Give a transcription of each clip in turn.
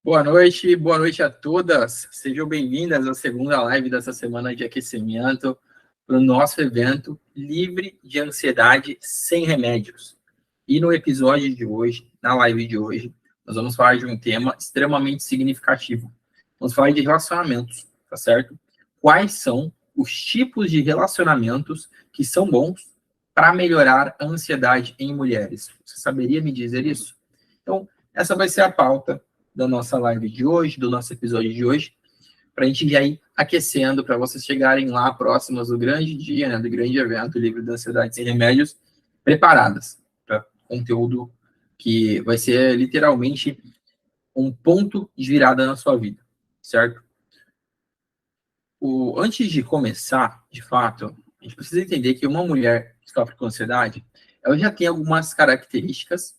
Boa noite a todas. Sejam bem-vindas à segunda live dessa semana de aquecimento para o nosso evento Livre de Ansiedade Sem Remédios. E no episódio de hoje, na live de hoje, nós vamos falar de um tema extremamente significativo. Vamos falar de relacionamentos, tá certo? Quais são os tipos de relacionamentos que são bons para melhorar a ansiedade em mulheres? Você saberia me dizer isso? Então, essa vai ser a pauta da nossa live de hoje, do nosso episódio de hoje, para a gente já ir aquecendo, para vocês chegarem lá próximas do grande dia, né, do grande evento Livre da Ansiedade Sem Remédios, preparadas para conteúdo que vai ser literalmente um ponto de virada na sua vida, certo? Antes de começar, de fato, a gente precisa entender que uma mulher que sofre com ansiedade, ela já tem algumas características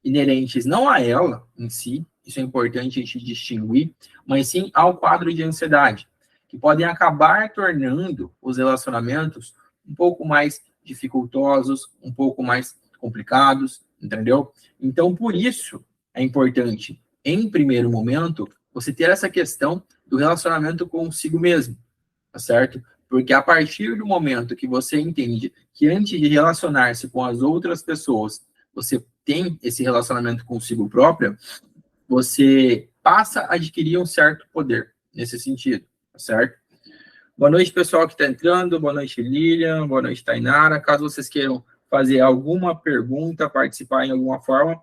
inerentes não a ela em si, isso é importante a gente distinguir, mas sim ao quadro de ansiedade, que podem acabar tornando os relacionamentos um pouco mais dificultosos, um pouco mais complicados, entendeu? Então, por isso, é importante, em primeiro momento, você ter essa questão do relacionamento consigo mesmo, tá certo? Porque a partir do momento que você entende que antes de relacionar-se com as outras pessoas, você tem esse relacionamento consigo própria, você passa a adquirir um certo poder nesse sentido, tá certo? Boa noite, pessoal que está entrando, boa noite, Lilian, boa noite, Tainara. Caso vocês queiram fazer alguma pergunta, participar em alguma forma,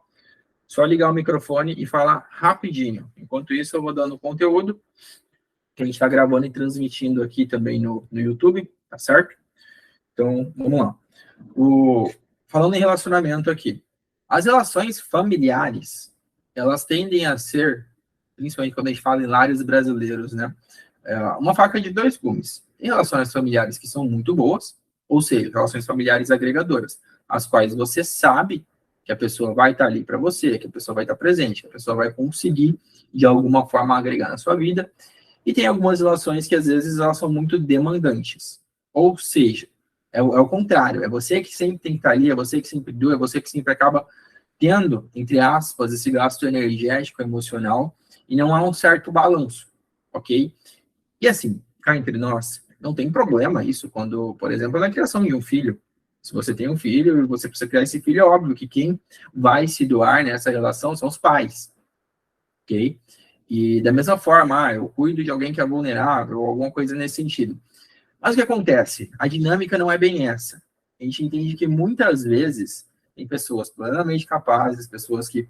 só ligar o microfone e falar rapidinho. Enquanto isso, eu vou dando conteúdo, que a gente está gravando e transmitindo aqui também no YouTube, tá certo? Então, vamos lá. Falando em relacionamento aqui, as relações familiares, elas tendem a ser, principalmente quando a gente fala em lares brasileiros, né, uma faca de dois gumes. Tem relações familiares que são muito boas, ou seja, relações familiares agregadoras, as quais você sabe que a pessoa vai estar ali para você, que a pessoa vai estar presente, que a pessoa vai conseguir, de alguma forma, agregar na sua vida. E tem algumas relações que, às vezes, elas são muito demandantes. Ou seja, é o contrário, é você que sempre tem que estar ali, é você que sempre doa, é você que sempre acaba tendo, entre aspas, esse gasto energético, emocional, e não há um certo balanço, ok? E assim, cá entre nós, não tem problema isso quando, por exemplo, na criação de um filho. Se você tem um filho e você precisa criar esse filho, é óbvio que quem vai se doar nessa relação são os pais, ok? E da mesma forma, eu cuido de alguém que é vulnerável, ou alguma coisa nesse sentido. Mas o que acontece? A dinâmica não é bem essa. A gente entende que muitas vezes tem pessoas plenamente capazes, pessoas que,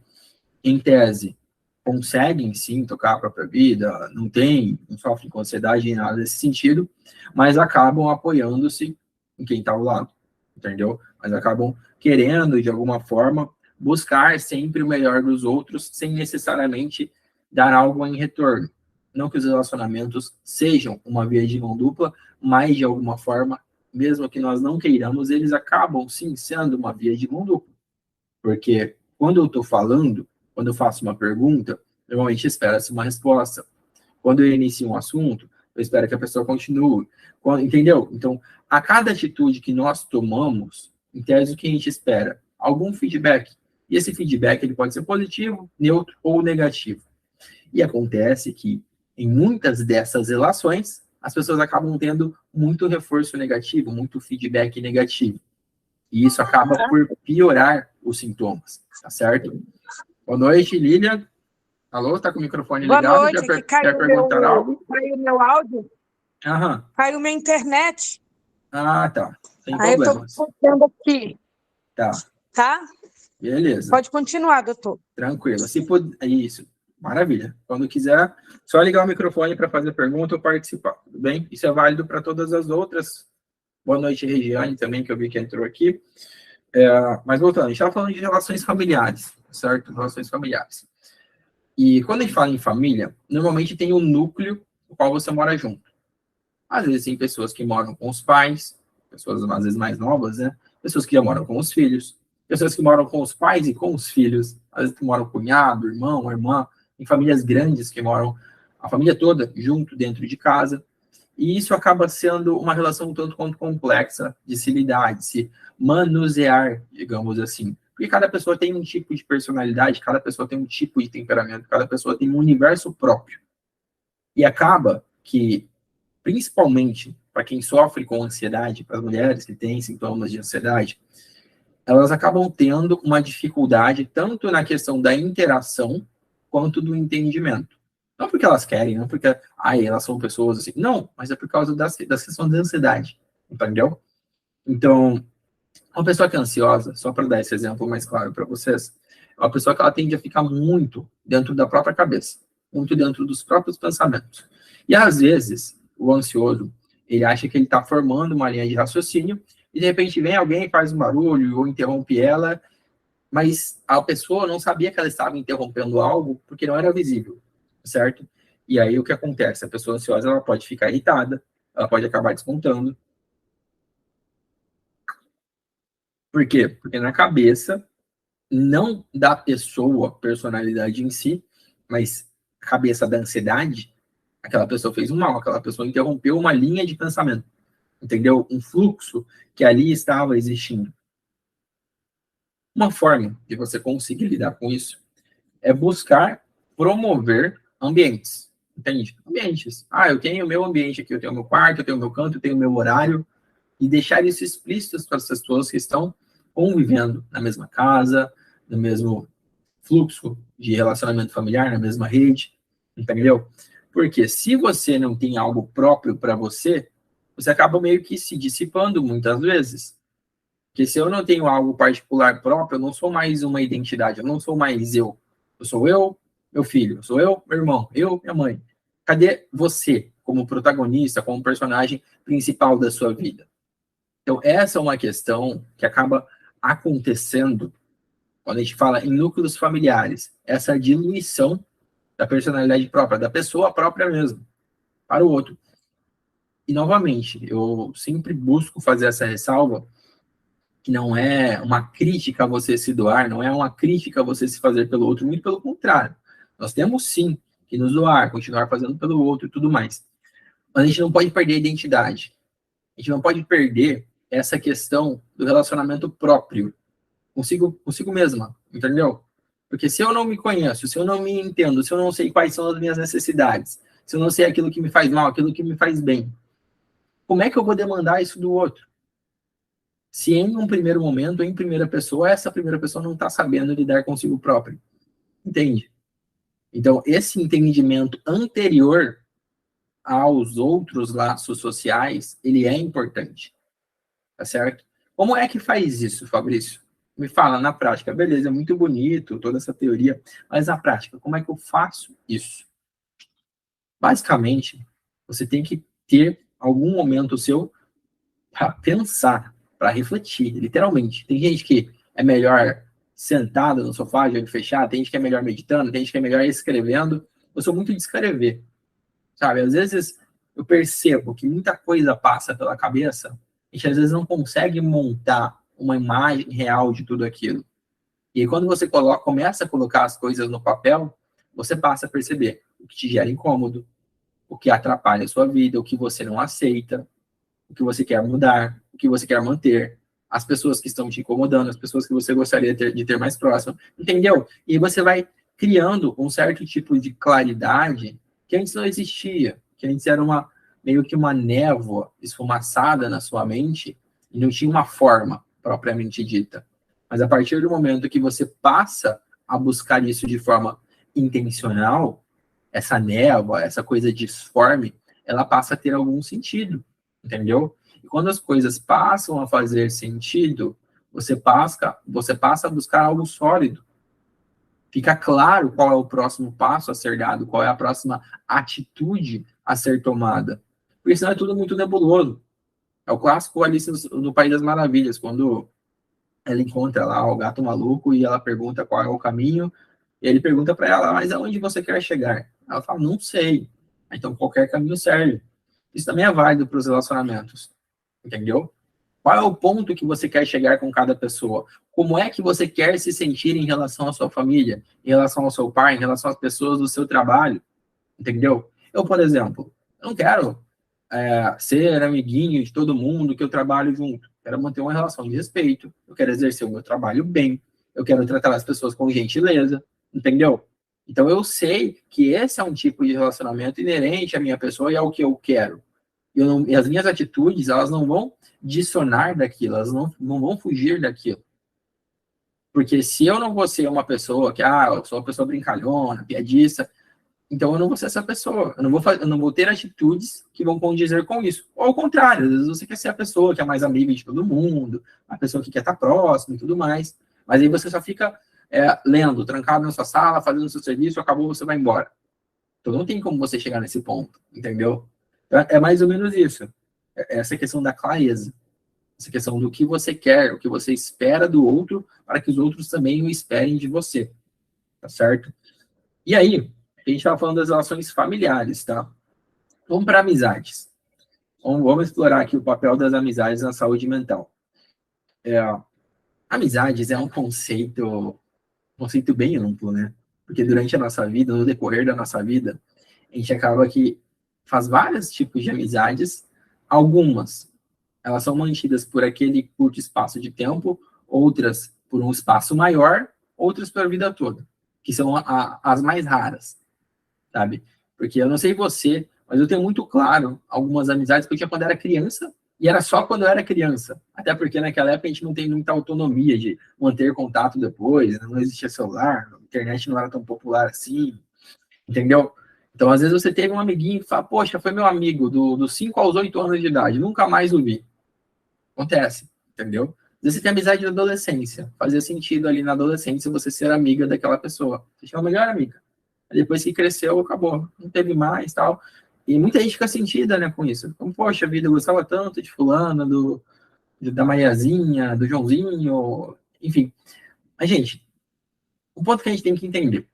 em tese, conseguem sim tocar a própria vida, não sofrem com ansiedade nem nada nesse sentido, mas acabam apoiando-se em quem está ao lado, entendeu? Mas acabam querendo, de alguma forma, buscar sempre o melhor dos outros, sem necessariamente dar algo em retorno. Não que os relacionamentos sejam uma via de mão dupla, mas, de alguma forma, mesmo que nós não queiramos, eles acabam, sim, sendo uma via de mão dupla. Porque quando eu estou falando, quando eu faço uma pergunta, normalmente espera-se uma resposta. Quando eu inicio um assunto, eu espero que a pessoa continue. Entendeu? Então, a cada atitude que nós tomamos, em tese, o que a gente espera? Algum feedback. E esse feedback ele pode ser positivo, neutro ou negativo. E acontece que, em muitas dessas relações, as pessoas acabam tendo muito reforço negativo, muito feedback negativo. E isso acaba por piorar os sintomas, tá certo? Boa noite, Lilian. Alô, tá com o microfone ligado? Boa noite, quer perguntar algo? Caiu meu áudio, Aham. caiu minha internet. Ah, tá. Sem Aí problemas. eu estou vendo aqui, Tá. tá? Beleza. Pode continuar, doutor. Tranquilo. Se puder, isso. Maravilha. Quando quiser, só ligar o microfone para fazer pergunta ou participar, tudo bem? Isso é válido para todas as outras. Boa noite, Regiane, também, que eu vi que entrou aqui. Mas voltando, a gente estava falando de relações familiares, certo? Relações familiares. E quando a gente fala em família, normalmente tem um núcleo no qual você mora junto. Às vezes tem pessoas que moram com os pais, pessoas às vezes mais novas, né? Pessoas que já moram com os filhos, pessoas que moram com os pais e com os filhos, às vezes que moram cunhado, irmão, irmã, em famílias grandes que moram a família toda junto dentro de casa. E isso acaba sendo uma relação um tanto quanto complexa de se lidar, de se manusear, digamos assim. Porque cada pessoa tem um tipo de personalidade, cada pessoa tem um tipo de temperamento, cada pessoa tem um universo próprio. E acaba que, principalmente para quem sofre com ansiedade, para as mulheres que têm sintomas de ansiedade, elas acabam tendo uma dificuldade tanto na questão da interação quanto do entendimento. Não porque elas querem, não porque elas são pessoas assim. Não, mas é por causa das questões da ansiedade. Entendeu? Então, uma pessoa que é ansiosa, só para dar esse exemplo mais claro para vocês, é uma pessoa que ela tende a ficar muito dentro da própria cabeça, muito dentro dos próprios pensamentos. E às vezes, o ansioso, ele acha que ele está formando uma linha de raciocínio e de repente vem alguém e faz um barulho ou interrompe ela, mas a pessoa não sabia que ela estava interrompendo algo porque não era visível, certo? E aí o que acontece? A pessoa ansiosa ela pode ficar irritada, ela pode acabar descontando. Por quê? Porque na cabeça, não da pessoa, personalidade em si, mas a cabeça da ansiedade, aquela pessoa fez um mal, aquela pessoa interrompeu uma linha de pensamento, entendeu? Um fluxo que ali estava existindo. Uma forma de você conseguir lidar com isso é buscar promover ambientes, entende? Ambientes. Eu tenho o meu ambiente aqui, eu tenho o meu quarto, eu tenho o meu canto, eu tenho o meu horário, e deixar isso explícito para as pessoas que estão convivendo na mesma casa, no mesmo fluxo de relacionamento familiar, na mesma rede, entendeu? Porque se você não tem algo próprio para você, você acaba meio que se dissipando muitas vezes. Porque se eu não tenho algo particular próprio, eu não sou mais uma identidade, eu não sou mais eu. Eu sou eu, meu filho, eu sou eu, meu irmão, eu, minha mãe. Cadê você como protagonista, como personagem principal da sua vida? Então, essa é uma questão que acaba acontecendo quando a gente fala em núcleos familiares, essa diluição da personalidade própria, da pessoa própria mesmo, para o outro. E, novamente, eu sempre busco fazer essa ressalva, que não é uma crítica a você se doar, não é uma crítica a você se fazer pelo outro, muito pelo contrário. Nós temos, sim, que nos doar, continuar fazendo pelo outro e tudo mais. Mas a gente não pode perder a identidade. A gente não pode perder essa questão do relacionamento próprio consigo mesma, entendeu? Porque se eu não me conheço, se eu não me entendo, se eu não sei quais são as minhas necessidades, se eu não sei aquilo que me faz mal, aquilo que me faz bem, como é que eu vou demandar isso do outro? Se em um primeiro momento, em primeira pessoa, essa primeira pessoa não está sabendo lidar consigo próprio. Entende? Então, esse entendimento anterior aos outros laços sociais, ele é importante. Tá certo? Como é que faz isso, Fabrício? Me fala na prática. Beleza, é muito bonito toda essa teoria, mas na prática, como é que eu faço isso? Basicamente, você tem que ter algum momento seu para pensar, para refletir, literalmente. Tem gente que é melhor sentada no sofá, de olho fechado, tem gente que é melhor meditando, tem gente que é melhor escrevendo. Eu sou muito de escrever, sabe? Às vezes eu percebo que muita coisa passa pela cabeça, a gente às vezes não consegue montar uma imagem real de tudo aquilo. E aí, quando você começa a colocar as coisas no papel, você passa a perceber o que te gera incômodo, o que atrapalha a sua vida, o que você não aceita, o que você quer mudar, o que você quer manter, as pessoas que estão te incomodando, as pessoas que você gostaria de ter mais próximo, entendeu? E você vai criando um certo tipo de claridade que antes não existia, que antes era meio que uma névoa esfumaçada na sua mente e não tinha uma forma propriamente dita. Mas a partir do momento que você passa a buscar isso de forma intencional, essa névoa, essa coisa disforme, ela passa a ter algum sentido, entendeu? E quando as coisas passam a fazer sentido, você passa a buscar algo sólido. Fica claro qual é o próximo passo a ser dado, qual é a próxima atitude a ser tomada. Porque senão é tudo muito nebuloso. É o clássico Alice no País das Maravilhas, quando ela encontra lá o gato maluco e ela pergunta qual é o caminho, e ele pergunta para ela, mas aonde você quer chegar? Ela fala, não sei. Então qualquer caminho serve. Isso também é válido para os relacionamentos, entendeu? Qual é o ponto que você quer chegar com cada pessoa? Como é que você quer se sentir em relação à sua família, em relação ao seu pai, em relação às pessoas do seu trabalho, entendeu? Eu, por exemplo, não quero ser amiguinho de todo mundo que eu trabalho junto. Quero manter uma relação de respeito, eu quero exercer o meu trabalho bem, eu quero tratar as pessoas com gentileza, entendeu? Então eu sei que esse é um tipo de relacionamento inerente à minha pessoa e ao que eu quero. E as minhas atitudes, elas não vão dicionar daquilo, elas não vão fugir daquilo. Porque se eu não vou ser uma pessoa que, eu sou uma pessoa brincalhona, piadista, então eu não vou ser essa pessoa. Eu não vou ter atitudes que vão condizer com isso. Ou ao contrário, às vezes você quer ser a pessoa que é mais amiga de todo mundo, a pessoa que quer estar próxima e tudo mais. Mas aí você só fica lendo, trancado na sua sala, fazendo o seu serviço, acabou, você vai embora. Então não tem como você chegar nesse ponto, entendeu? É mais ou menos isso. Essa questão da clareza. Essa questão do que você quer, o que você espera do outro, para que os outros também o esperem de você. Tá certo? E aí, a gente estava falando das relações familiares, tá? Vamos para amizades. Vamos explorar aqui o papel das amizades na saúde mental. Amizades é um conceito bem amplo, né? Porque durante a nossa vida, no decorrer da nossa vida, a gente acaba que faz vários tipos de amizades. Algumas, elas são mantidas por aquele curto espaço de tempo, outras por um espaço maior, outras pela vida toda, que são as mais raras, sabe? Porque eu não sei você, mas eu tenho muito claro algumas amizades que eu tinha quando era criança, e era só quando eu era criança. Até porque naquela época a gente não tem muita autonomia de manter contato depois, não existia celular, a internet não era tão popular assim, entendeu? Então, às vezes você teve um amiguinho que fala, poxa, foi meu amigo dos 5 aos 8 anos de idade, nunca mais o vi. Acontece, entendeu? Às vezes você tem amizade da adolescência, fazia sentido ali na adolescência você ser amiga daquela pessoa, você tinha uma melhor amiga. Depois que cresceu, acabou, não teve mais, tal. E muita gente fica sentida, né, com isso. Então, poxa vida, eu gostava tanto de fulana, da Mariazinha, do Joãozinho, enfim. Mas, gente, o ponto que a gente tem que entender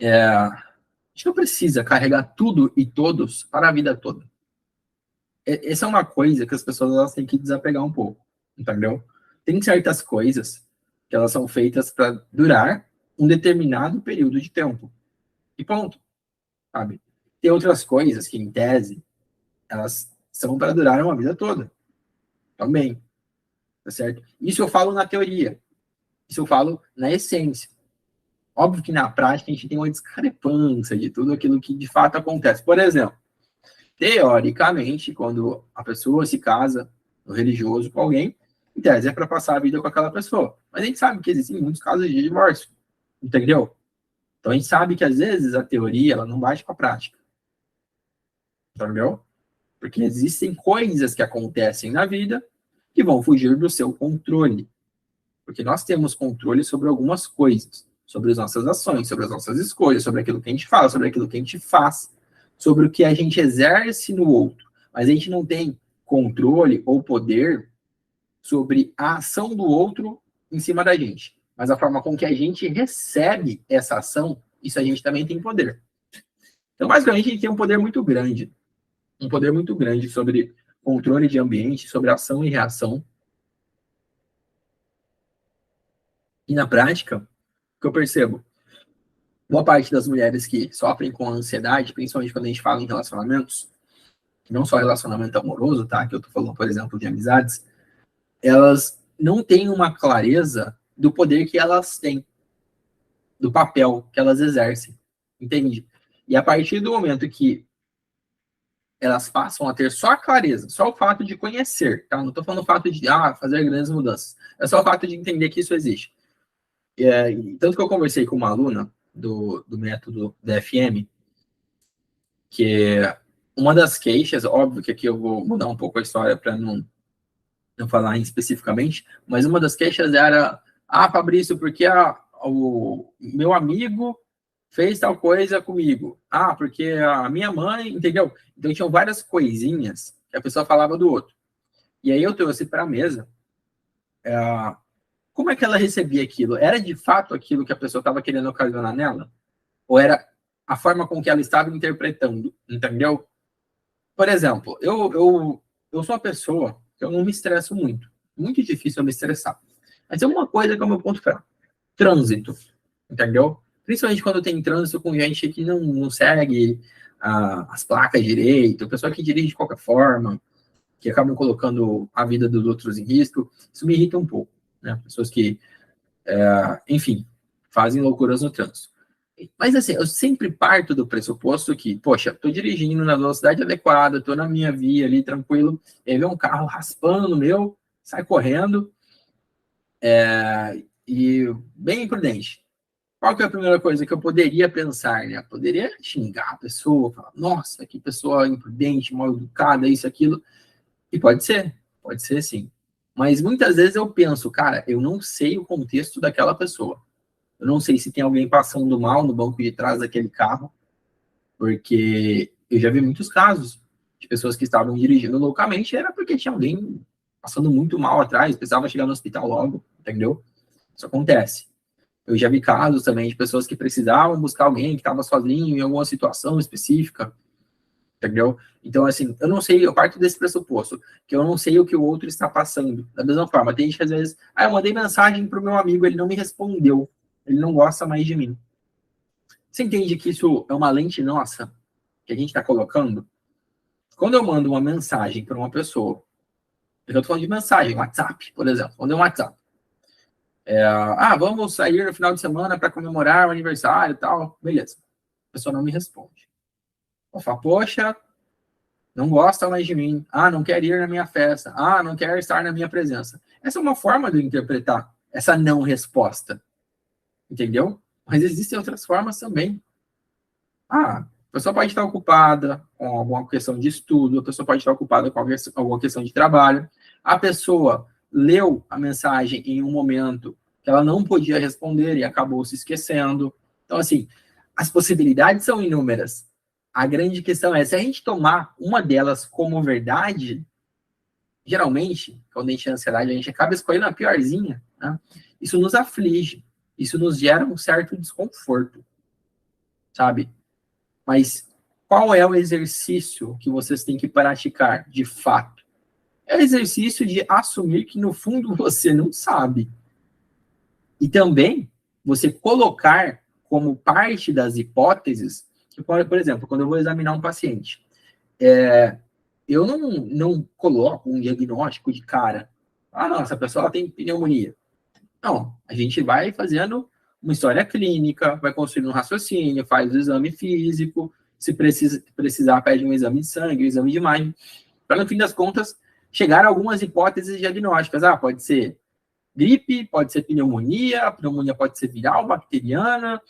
a gente não precisa carregar tudo e todos para a vida toda. Essa é uma coisa que as pessoas elas têm que desapegar um pouco, entendeu? Tem certas coisas que elas são feitas para durar um determinado período de tempo. E ponto, sabe? Tem outras coisas que, em tese, elas são para durar uma vida toda. Também, tá certo? Isso eu falo na teoria. Isso eu falo na essência. Óbvio que na prática a gente tem uma discrepância de tudo aquilo que de fato acontece. Por exemplo, teoricamente, quando a pessoa se casa no religioso com alguém, em tese é para passar a vida com aquela pessoa. Mas a gente sabe que existem muitos casos de divórcio, entendeu? Então a gente sabe que às vezes a teoria ela não bate com a prática, entendeu? Porque existem coisas que acontecem na vida que vão fugir do seu controle. Porque nós temos controle sobre algumas coisas, sobre as nossas ações, sobre as nossas escolhas, sobre aquilo que a gente fala, sobre aquilo que a gente faz, sobre o que a gente exerce no outro. Mas a gente não tem controle ou poder sobre a ação do outro em cima da gente. Mas a forma com que a gente recebe essa ação, isso a gente também tem poder. Então, basicamente, a gente tem um poder muito grande. Um poder muito grande sobre controle de ambiente, sobre ação e reação. E na prática, o que eu percebo? Boa parte das mulheres que sofrem com ansiedade, principalmente quando a gente fala em relacionamentos, não só relacionamento amoroso, tá? Que eu tô falando, por exemplo, de amizades, elas não têm uma clareza do poder que elas têm, do papel que elas exercem, entende? E a partir do momento que elas passam a ter só a clareza, só o fato de conhecer, tá? Não tô falando o fato de fazer grandes mudanças, é só o fato de entender que isso existe. Tanto que eu conversei com uma aluna do método DFM, que uma das queixas, óbvio que aqui eu vou mudar um pouco a história para não falar especificamente, mas uma das queixas era, Fabrício, porque o meu amigo fez tal coisa comigo. Porque a minha mãe, entendeu? Então tinham várias coisinhas que a pessoa falava do outro. E aí eu trouxe para a mesa como é que ela recebia aquilo? Era de fato aquilo que a pessoa estava querendo ocasionar nela? Ou era a forma com que ela estava interpretando, entendeu? Por exemplo, eu sou uma pessoa que eu não me estresso muito. Muito difícil eu me estressar. Mas é uma coisa que é o meu ponto fraco. Trânsito, entendeu? Principalmente quando tem trânsito com gente que não segue as placas direito, pessoa que dirige de qualquer forma, que acabam colocando a vida dos outros em risco. Isso me irrita um pouco, né? Pessoas que enfim, fazem loucuras no trânsito. Mas assim, eu sempre parto do pressuposto que, poxa, estou dirigindo na velocidade adequada, estou na minha via ali, tranquilo, e aí vem um carro raspando no meu, sai correndo, e bem imprudente. Qual que é a primeira coisa que eu poderia pensar, né? Eu poderia xingar a pessoa, falar, nossa, que pessoa imprudente, mal educada, isso, aquilo. E pode ser sim. Mas muitas vezes eu penso, cara, eu não sei o contexto daquela pessoa. Eu não sei se tem alguém passando mal no banco de trás daquele carro, porque eu já vi muitos casos de pessoas que estavam dirigindo loucamente, era porque tinha alguém passando muito mal atrás, precisava chegar no hospital logo, entendeu? Isso acontece. Eu já vi casos também de pessoas que precisavam buscar alguém que estava sozinho em alguma situação específica, entendeu? Então, assim, eu não sei, eu parto desse pressuposto, que eu não sei o que o outro está passando. Da mesma forma, tem gente que às vezes, eu mandei mensagem para o meu amigo, ele não me respondeu, ele não gosta mais de mim. Você entende que isso é uma lente nossa, que a gente está colocando? Quando eu mando uma mensagem para uma pessoa, eu estou falando de mensagem, WhatsApp, por exemplo, mandei um WhatsApp. Vamos sair no final de semana para comemorar o aniversário e tal. Beleza. A pessoa não me responde. Eu falo, poxa, não gosta mais de mim. Não quer ir na minha festa. Não quer estar na minha presença. Essa é uma forma de eu interpretar essa não resposta. Entendeu? Mas existem outras formas também. A pessoa pode estar ocupada com alguma questão de estudo, a pessoa pode estar ocupada com alguma questão de trabalho, a pessoa leu a mensagem em um momento que ela não podia responder e acabou se esquecendo. Então, assim, as possibilidades são inúmeras. A grande questão é, se a gente tomar uma delas como verdade, geralmente, quando a gente tem ansiedade, a gente acaba escolhendo a piorzinha, né? Isso nos aflige, isso nos gera um certo desconforto, sabe? Mas qual é o exercício que vocês têm que praticar, de fato? É o exercício de assumir que, no fundo, você não sabe. E também, você colocar como parte das hipóteses, que, por exemplo, quando eu vou examinar um paciente, eu não coloco um diagnóstico de cara. Não, essa pessoa tem pneumonia. Não, a gente vai fazendo uma história clínica, vai construindo um raciocínio, faz o exame físico, se precisar, pede um exame de sangue, um exame de imagem, para, no fim das contas, chegar a algumas hipóteses diagnósticas. Pode ser gripe, pode ser pneumonia, a pneumonia pode ser viral, bacteriana,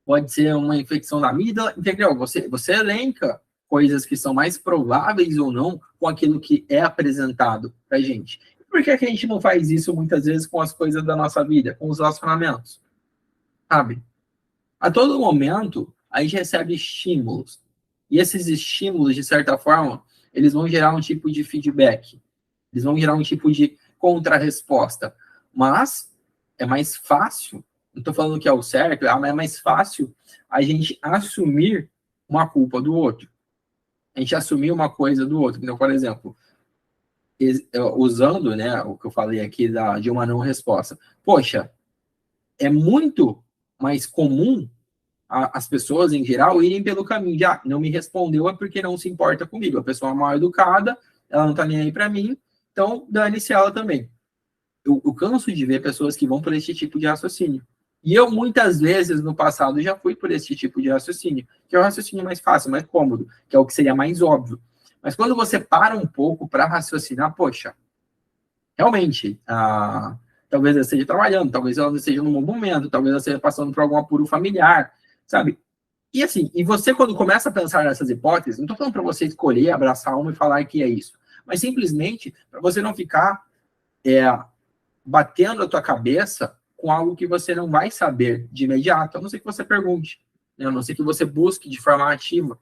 pode ser uma infecção da amígdala, entendeu? Você elenca coisas que são mais prováveis ou não com aquilo que é apresentado para a gente. Por que a gente não faz isso muitas vezes com as coisas da nossa vida, com os relacionamentos? Sabe? A todo momento, a gente recebe estímulos. E esses estímulos, de certa forma, eles vão gerar um tipo de feedback. Eles vão gerar um tipo de contrarresposta. Mas é mais fácil, não estou falando que é o certo, mas é mais fácil a gente assumir uma culpa do outro. A gente assumir uma coisa do outro. Então, por exemplo, usando, né, o que eu falei aqui de uma não resposta. Poxa, é muito mais comum as pessoas, em geral, irem pelo caminho de, não me respondeu é porque não se importa comigo. A pessoa é mal educada, ela não tá nem aí para mim, então dane-se ela também. Eu canso de ver pessoas que vão por esse tipo de raciocínio. E eu, muitas vezes, no passado, já fui por esse tipo de raciocínio, que é o raciocínio mais fácil, mais cômodo, que é o que seria mais óbvio. Mas quando você para um pouco para raciocinar, poxa, realmente, talvez ela esteja trabalhando, talvez ela esteja num bom momento, talvez ela esteja passando por algum apuro familiar, sabe? E assim, e você quando começa a pensar nessas hipóteses, não estou falando para você escolher, abraçar uma e falar que é isso, mas simplesmente para você não ficar batendo a tua cabeça com algo que você não vai saber de imediato, a não ser que você pergunte, né? A não ser que você busque de forma ativa,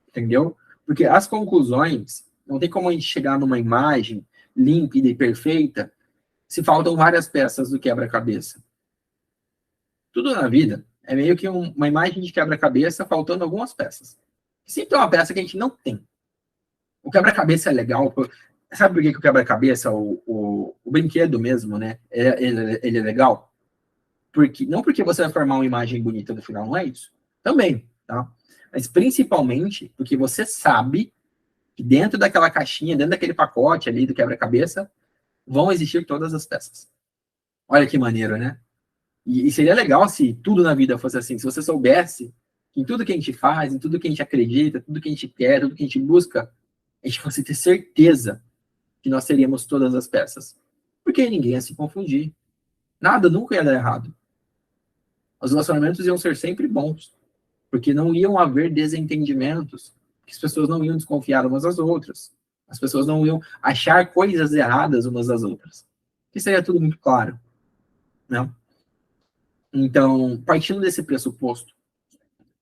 entendeu? Porque as conclusões, não tem como a gente chegar numa imagem límpida e perfeita se faltam várias peças do quebra-cabeça. Tudo na vida é meio que uma imagem de quebra-cabeça faltando algumas peças. Sempre tem uma peça que a gente não tem. O quebra-cabeça é legal. Sabe por que o quebra-cabeça, o brinquedo mesmo, né? Ele é legal? Não porque você vai formar uma imagem bonita no final, não é isso. Também, tá? Mas principalmente porque você sabe que dentro daquela caixinha, dentro daquele pacote ali do quebra-cabeça, vão existir todas as peças. Olha que maneiro, né? E seria legal se tudo na vida fosse assim, se você soubesse que em tudo que a gente faz, em tudo que a gente acredita, tudo que a gente quer, tudo que a gente busca, a gente fosse ter certeza que nós teríamos todas as peças. Porque ninguém ia se confundir. Nada nunca ia dar errado. Os relacionamentos iam ser sempre bons, porque não iam haver desentendimentos, que as pessoas não iam desconfiar umas das outras, as pessoas não iam achar coisas erradas umas das outras. Isso seria tudo muito claro, né? Então, partindo desse pressuposto,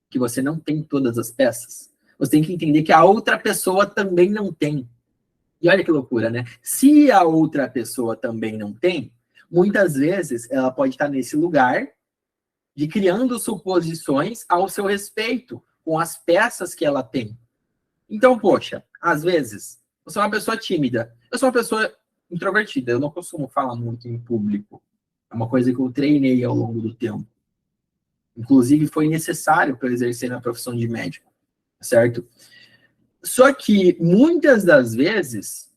que você não tem todas as peças, você tem que entender que a outra pessoa também não tem. E olha que loucura, né? Se a outra pessoa também não tem, muitas vezes ela pode estar nesse lugar de criando suposições ao seu respeito, com as peças que ela tem. Então, poxa, às vezes, você é uma pessoa tímida, eu sou uma pessoa introvertida, eu não costumo falar muito em público. É uma coisa que eu treinei ao longo do tempo. Inclusive, foi necessário para exercer na profissão de médico, certo? Só que, muitas das vezes,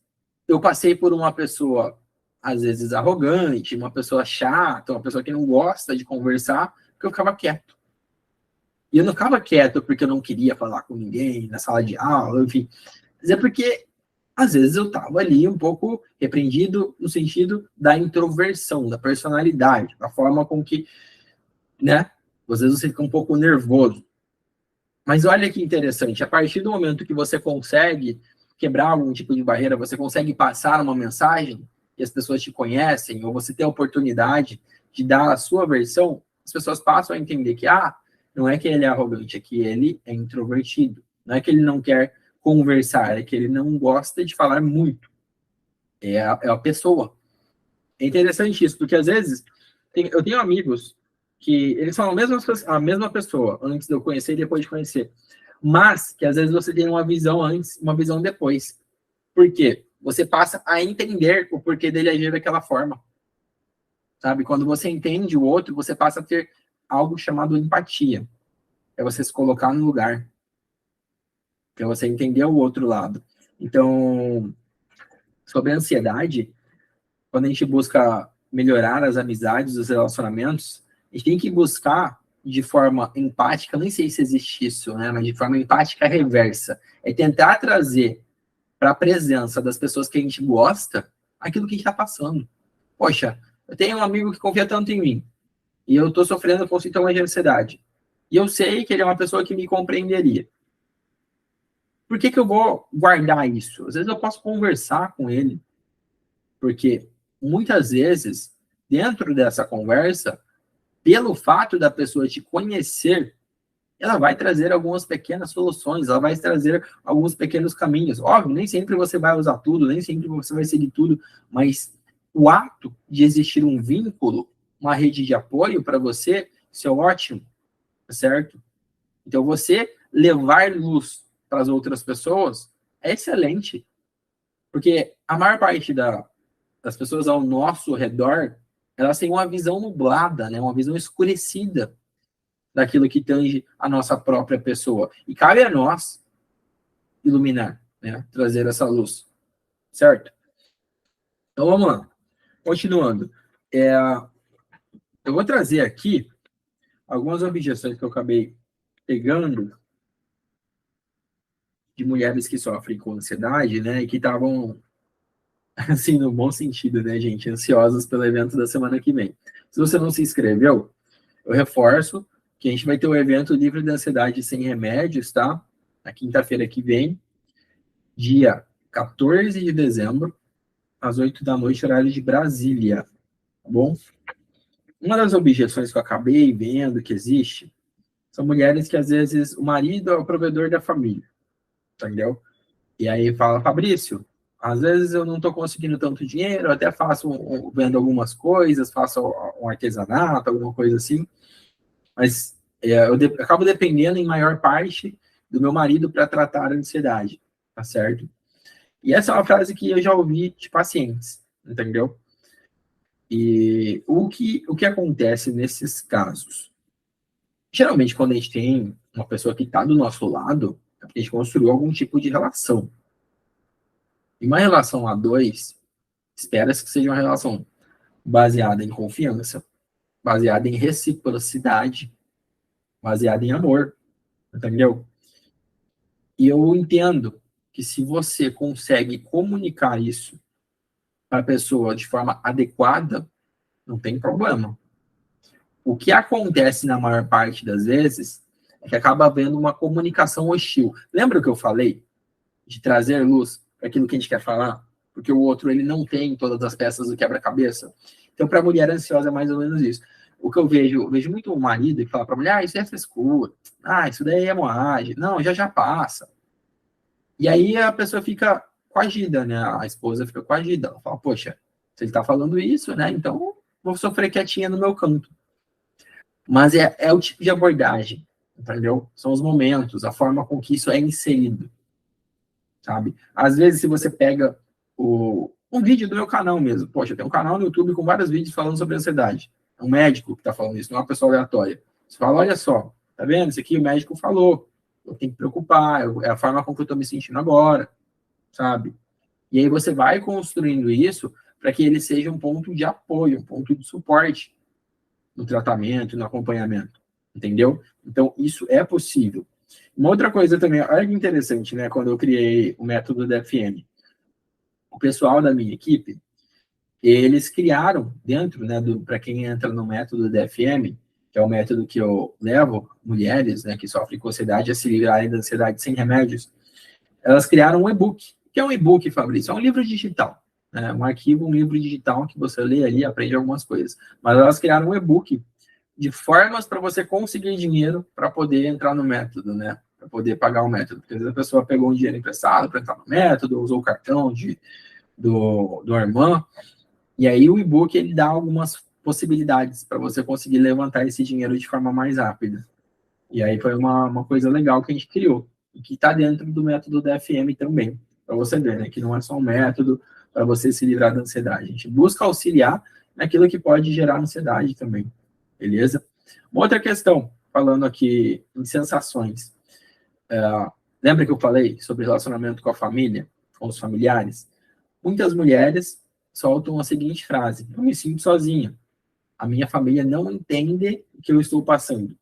eu passei por uma pessoa, às vezes, arrogante, uma pessoa chata, uma pessoa que não gosta de conversar, porque eu ficava quieto. E eu não ficava quieto porque eu não queria falar com ninguém na sala de aula, enfim. Mas é porque, às vezes, eu estava ali um pouco repreendido no sentido da introversão, da personalidade, da forma com que, né? Às vezes você fica um pouco nervoso. Mas olha que interessante, a partir do momento que você consegue quebrar algum tipo de barreira, você consegue passar uma mensagem que as pessoas te conhecem, ou você tem a oportunidade de dar a sua versão, as pessoas passam a entender que, não é que ele é arrogante, é que ele é introvertido. Não é que ele não quer conversar, é que ele não gosta de falar muito. É a pessoa. É interessante isso, porque às vezes eu tenho amigos que eles são a mesma pessoa antes de eu conhecer e depois de conhecer. Mas que às vezes você tem uma visão antes, uma visão depois. Por quê? Você passa a entender o porquê dele agir daquela forma. Sabe? Quando você entende o outro, você passa a ter algo chamado empatia. É você se colocar no lugar. É você entender o outro lado. Então, sobre a ansiedade, quando a gente busca melhorar as amizades, os relacionamentos, a gente tem que buscar de forma empática, nem sei se existe isso, né? Mas de forma empática reversa. É tentar trazer para a presença das pessoas que a gente gosta aquilo que a gente está passando. Poxa, eu tenho um amigo que confia tanto em mim e eu estou sofrendo com sintomas de ansiedade. E eu sei que ele é uma pessoa que me compreenderia. Por que eu vou guardar isso? Às vezes eu posso conversar com ele, porque muitas vezes, dentro dessa conversa, pelo fato da pessoa te conhecer, ela vai trazer algumas pequenas soluções, ela vai trazer alguns pequenos caminhos. Óbvio, nem sempre você vai usar tudo, nem sempre você vai seguir tudo, mas o ato de existir um vínculo, uma rede de apoio para você, isso é ótimo, certo? Então, você levar luz para as outras pessoas é excelente, porque a maior parte das pessoas ao nosso redor, elas têm uma visão nublada, né? Uma visão escurecida daquilo que tange a nossa própria pessoa. E cabe a nós iluminar, né? Trazer essa luz, certo? Então, vamos lá. Continuando. Eu vou trazer aqui algumas objeções que eu acabei pegando de mulheres que sofrem com ansiedade, né? E que estavam, assim, no bom sentido, né, gente? Ansiosas pelo evento da semana que vem. Se você não se inscreveu, eu reforço que a gente vai ter o evento Livre de Ansiedade Sem Remédios, tá? Na quinta-feira que vem, dia 14 de dezembro, às 8 da noite, horário de Brasília, tá bom? Uma das objeções que eu acabei vendo que existe são mulheres que, às vezes, o marido é o provedor da família, entendeu? E aí fala, Fabrício, às vezes eu não estou conseguindo tanto dinheiro, eu até faço, vendo algumas coisas, faço um artesanato, alguma coisa assim, mas acabo dependendo em maior parte do meu marido para tratar a ansiedade, tá certo? E essa é uma frase que eu já ouvi de pacientes, entendeu? E o que acontece nesses casos? Geralmente, quando a gente tem uma pessoa que está do nosso lado, a gente construiu algum tipo de relação. E uma relação a dois, espera-se que seja uma relação baseada em confiança, baseada em reciprocidade, baseada em amor, entendeu? E eu entendo que se você consegue comunicar isso para a pessoa de forma adequada, não tem problema. O que acontece na maior parte das vezes é que acaba havendo uma comunicação hostil. Lembra o que eu falei de trazer luz para aquilo que a gente quer falar? Porque o outro ele não tem todas as peças do quebra-cabeça. Então, para a mulher ansiosa é mais ou menos isso. O que eu vejo muito um marido que fala para a mulher, isso é frescura, isso daí é moagem, não, já passa. E aí a pessoa fica coagida, né? A esposa fica coagida. Ela fala, poxa, se ele está falando isso, né? Então vou sofrer quietinha no meu canto. Mas é o tipo de abordagem, entendeu? São os momentos, a forma com que isso é inserido, sabe? Às vezes, se você pega um vídeo do meu canal mesmo, poxa, tem um canal no YouTube com vários vídeos falando sobre ansiedade. É um médico que está falando isso, não é uma pessoa aleatória. Você fala, olha só, tá vendo? Isso aqui o médico falou. Eu tenho que preocupar, é a forma com que eu estou me sentindo agora, sabe? E aí você vai construindo isso para que ele seja um ponto de apoio, um ponto de suporte no tratamento, no acompanhamento, entendeu? Então, isso é possível. Uma outra coisa também, olha que interessante, né? Quando eu criei o método DFM, o pessoal da minha equipe, eles criaram dentro, né, para quem entra no método DFM, que é o método que eu levo mulheres, né, que sofrem com ansiedade a se livrarem da ansiedade sem remédios, elas criaram um e-book. O que é um e-book, Fabrício? É um livro digital. Um arquivo, um livro digital que você lê ali e aprende algumas coisas. Mas elas criaram um e-book de formas para você conseguir dinheiro para poder entrar no método, né? Para poder pagar o método. Porque às vezes a pessoa pegou um dinheiro emprestado para entrar no método, usou o cartão do irmão, e aí o e-book ele dá algumas possibilidades para você conseguir levantar esse dinheiro de forma mais rápida. E aí foi uma coisa legal que a gente criou, e que está dentro do método da FM também, para você ver, né? Que não é só um método para você se livrar da ansiedade. A gente busca auxiliar naquilo que pode gerar ansiedade também, beleza? Uma outra questão, falando aqui em sensações. Lembra que eu falei sobre relacionamento com a família, com os familiares? Muitas mulheres soltam a seguinte frase: eu me sinto sozinha. A minha família não entende o que eu estou passando.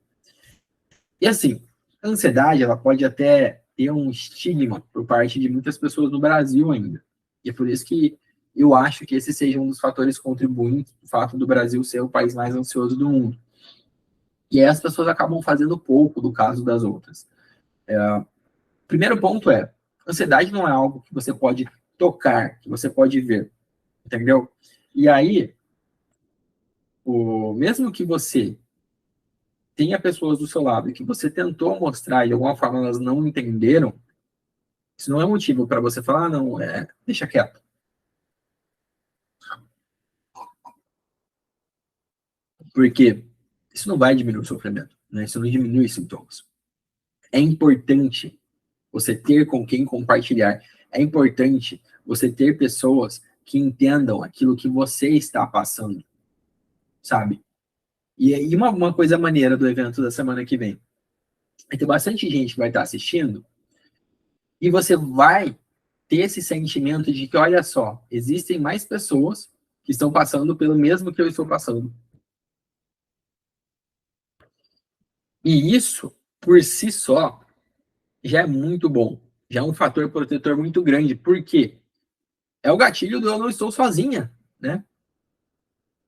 E assim, a ansiedade, ela pode até ter um estigma por parte de muitas pessoas no Brasil ainda. E é por isso que eu acho que esse seja um dos fatores contribuintes do fato do Brasil ser o país mais ansioso do mundo. E aí as pessoas acabam fazendo pouco do caso das outras. Primeiro ponto é, ansiedade não é algo que você pode tocar, que você pode ver, entendeu? E aí, mesmo que você tenha pessoas do seu lado e que você tentou mostrar e de alguma forma elas não entenderam, isso não é motivo para você falar, não, deixa quieto. Porque isso não vai diminuir o sofrimento, né? Isso não diminui os sintomas. É importante você ter com quem compartilhar. É importante você ter pessoas que entendam aquilo que você está passando, sabe? E aí uma coisa maneira do evento da semana que vem. Vai ter bastante gente que vai estar assistindo e você vai ter esse sentimento de que, olha só, existem mais pessoas que estão passando pelo mesmo que eu estou passando. E isso, por si só, já é muito bom. Já é um fator protetor muito grande. Por quê? É o gatilho do eu não estou sozinha, né?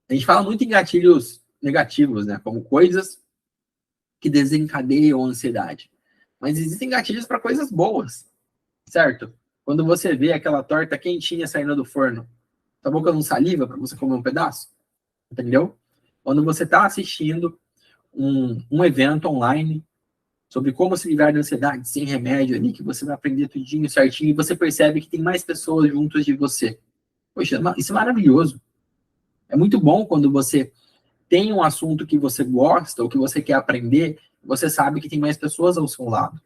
A gente fala muito em gatilhos negativos, né? Como coisas que desencadeiam a ansiedade. Mas existem gatilhos para coisas boas, certo? Quando você vê aquela torta quentinha saindo do forno, sua boca não saliva para você comer um pedaço? Entendeu? Quando você está assistindo um evento online sobre como se livrar da ansiedade sem remédio ali, que você vai aprender tudinho certinho e você percebe que tem mais pessoas juntas de você. Poxa, isso é maravilhoso. É muito bom quando você tem um assunto que você gosta ou que você quer aprender, você sabe que tem mais pessoas ao seu lado.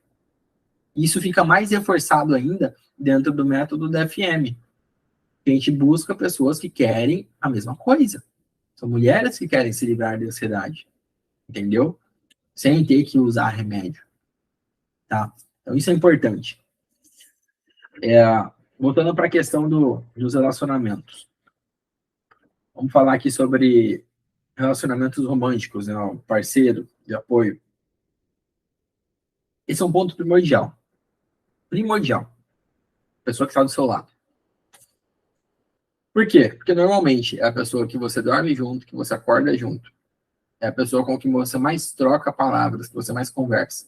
Isso fica mais reforçado ainda dentro do método da FM. A gente busca pessoas que querem a mesma coisa. São mulheres que querem se livrar da ansiedade, entendeu? Sem ter que usar remédio, tá? Então isso é importante. Voltando para a questão dos relacionamentos. Vamos falar aqui sobre relacionamentos românticos, né? O parceiro de apoio. Esse é um ponto primordial. Primordial. Pessoa que está do seu lado. Por quê? Porque normalmente é a pessoa que você dorme junto, que você acorda junto. É a pessoa com quem você mais troca palavras, que você mais conversa.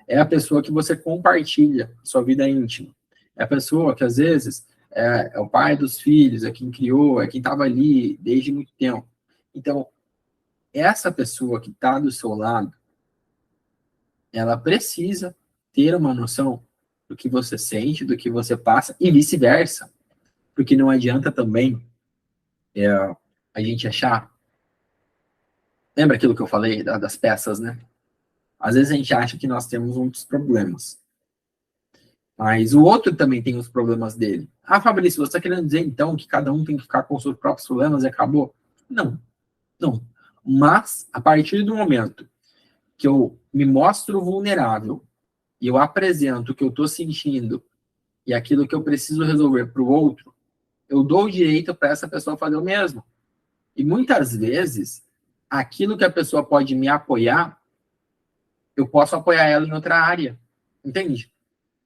É a pessoa que você compartilha sua vida íntima. É a pessoa que, às vezes, é o pai dos filhos, é quem criou, é quem estava ali desde muito tempo. Então, essa pessoa que está do seu lado, ela precisa ter uma noção do que você sente, do que você passa, e vice-versa. Porque não adianta também a gente achar... Lembra aquilo que eu falei das peças, né? Às vezes a gente acha que nós temos muitos problemas. Mas o outro também tem os problemas dele. Ah, Fabrício, você está querendo dizer, então, que cada um tem que ficar com os seus próprios problemas e acabou? Não, não. Mas, a partir do momento que eu me mostro vulnerável e eu apresento o que eu estou sentindo e aquilo que eu preciso resolver para o outro, eu dou o direito para essa pessoa fazer o mesmo. E muitas vezes, aquilo que a pessoa pode me apoiar, eu posso apoiar ela em outra área. Entende?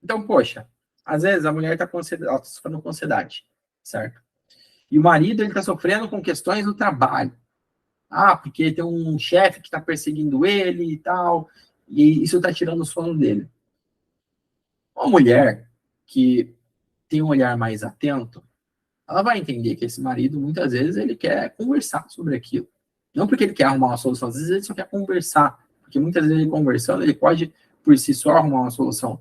Então, poxa, às vezes a mulher está sofrendo com ansiedade, certo? E o marido ele está sofrendo com questões do trabalho. Ah, porque tem um chefe que está perseguindo ele e tal, e isso está tirando o sono dele. Uma mulher que tem um olhar mais atento, ela vai entender que esse marido, muitas vezes, ele quer conversar sobre aquilo. Não porque ele quer arrumar uma solução, às vezes ele só quer conversar. Porque muitas vezes ele conversando, ele pode, por si só, arrumar uma solução.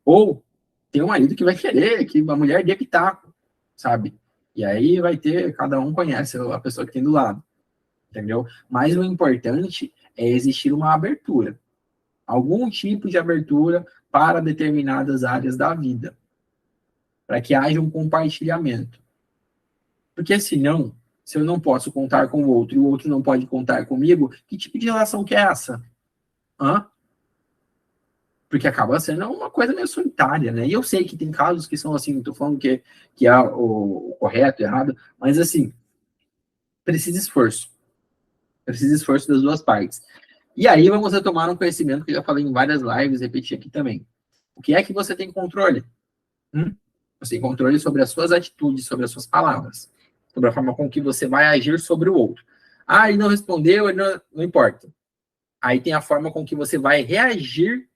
Ou tem um marido que vai querer que a mulher dê pitaco, sabe? E aí vai ter, cada um conhece a pessoa que tem do lado, entendeu? Mas o importante é existir uma abertura. Algum tipo de abertura para determinadas áreas da vida. Para que haja um compartilhamento. Porque senão, se eu não posso contar com o outro e o outro não pode contar comigo, que tipo de relação que é essa? Hã? Porque acaba sendo uma coisa meio solitária, né? E eu sei que tem casos que são assim, não estou falando que é o correto, errado, mas assim, precisa esforço. Precisa esforço das duas partes. E aí vamos retomar um conhecimento que eu já falei em várias lives, repeti aqui também. O que é que você tem controle? Você tem controle sobre as suas atitudes, sobre as suas palavras, sobre a forma com que você vai agir sobre o outro. Ah, ele não respondeu, ele não importa. Aí tem a forma com que você vai reagir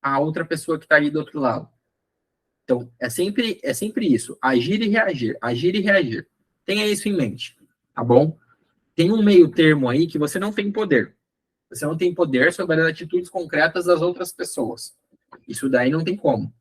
a outra pessoa que está ali do outro lado. Então, é sempre isso. Agir e reagir. Agir e reagir. Tenha isso em mente. Tá bom? Tem um meio termo aí que você não tem poder. Você não tem poder sobre as atitudes concretas das outras pessoas. Isso daí não tem como.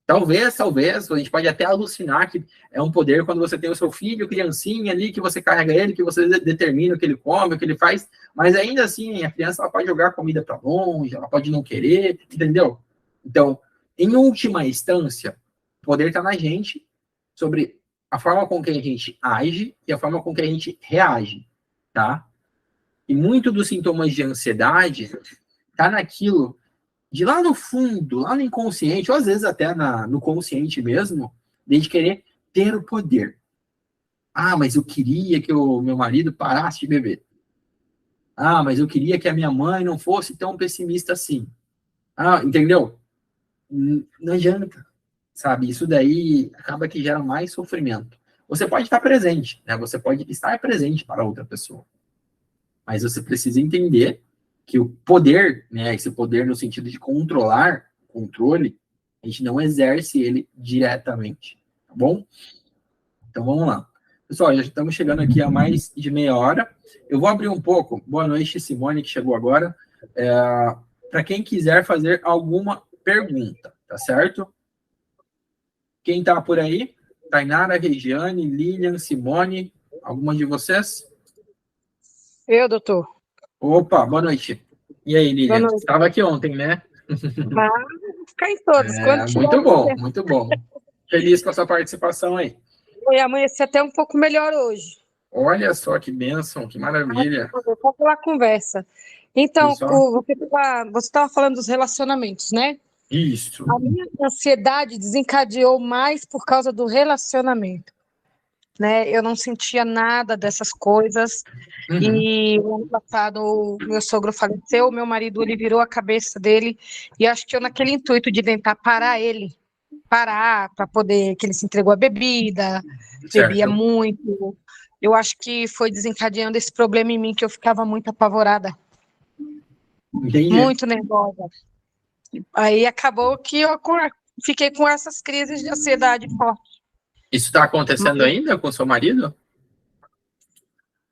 Talvez, a gente pode até alucinar que é um poder quando você tem o seu filho, criancinha ali, que você carrega ele, que você determina o que ele come, o que ele faz, mas ainda assim, a criança ela pode jogar a comida para longe, ela pode não querer, entendeu? Então, em última instância, o poder está na gente sobre a forma com que a gente age e a forma com que a gente reage, tá? E muito dos sintomas de ansiedade tá naquilo de lá no fundo, lá no inconsciente, ou às vezes até no consciente mesmo, de querer ter o poder. Ah, mas eu queria que o meu marido parasse de beber. Ah, mas eu queria que a minha mãe não fosse tão pessimista assim. Ah, entendeu? Não adianta, sabe? Isso daí acaba que gera mais sofrimento. Você pode estar presente, né? Você pode estar presente para outra pessoa. Mas você precisa entender que o poder, né, esse poder no sentido de controlar, controle, a gente não exerce ele diretamente, tá bom? Então vamos lá. Pessoal, já estamos chegando aqui a mais de meia hora. Eu vou abrir um pouco. Boa noite, Simone, que chegou agora. Para quem quiser fazer alguma pergunta, tá certo? Quem está por aí? Tainara, Regiane, Lilian, Simone, alguma de vocês? Eu, doutor. Opa, boa noite. E aí, Lilian? Boa noite. Estava aqui ontem, né? Vou ficar em todos. Quando tiver Muito bom, muito bom. Feliz com a sua participação aí. Foi amanhecer até um pouco melhor hoje. Olha só que bênção, que maravilha. Vou pela conversa. Então, Isso. você estava falando dos relacionamentos, né? Isso. A minha ansiedade desencadeou mais por causa do relacionamento. né? Eu não sentia nada dessas coisas. E o ano passado o meu sogro faleceu, o meu marido ele virou a cabeça dele, e acho que eu naquele intuito de tentar parar para poder, que ele se entregou à bebida, bebia Certo. muito. Eu acho que foi desencadeando esse problema em mim que eu ficava muito apavorada, Entendi. muito nervosa. Aí acabou que eu fiquei com essas crises de ansiedade forte. Isso está acontecendo ainda com seu marido?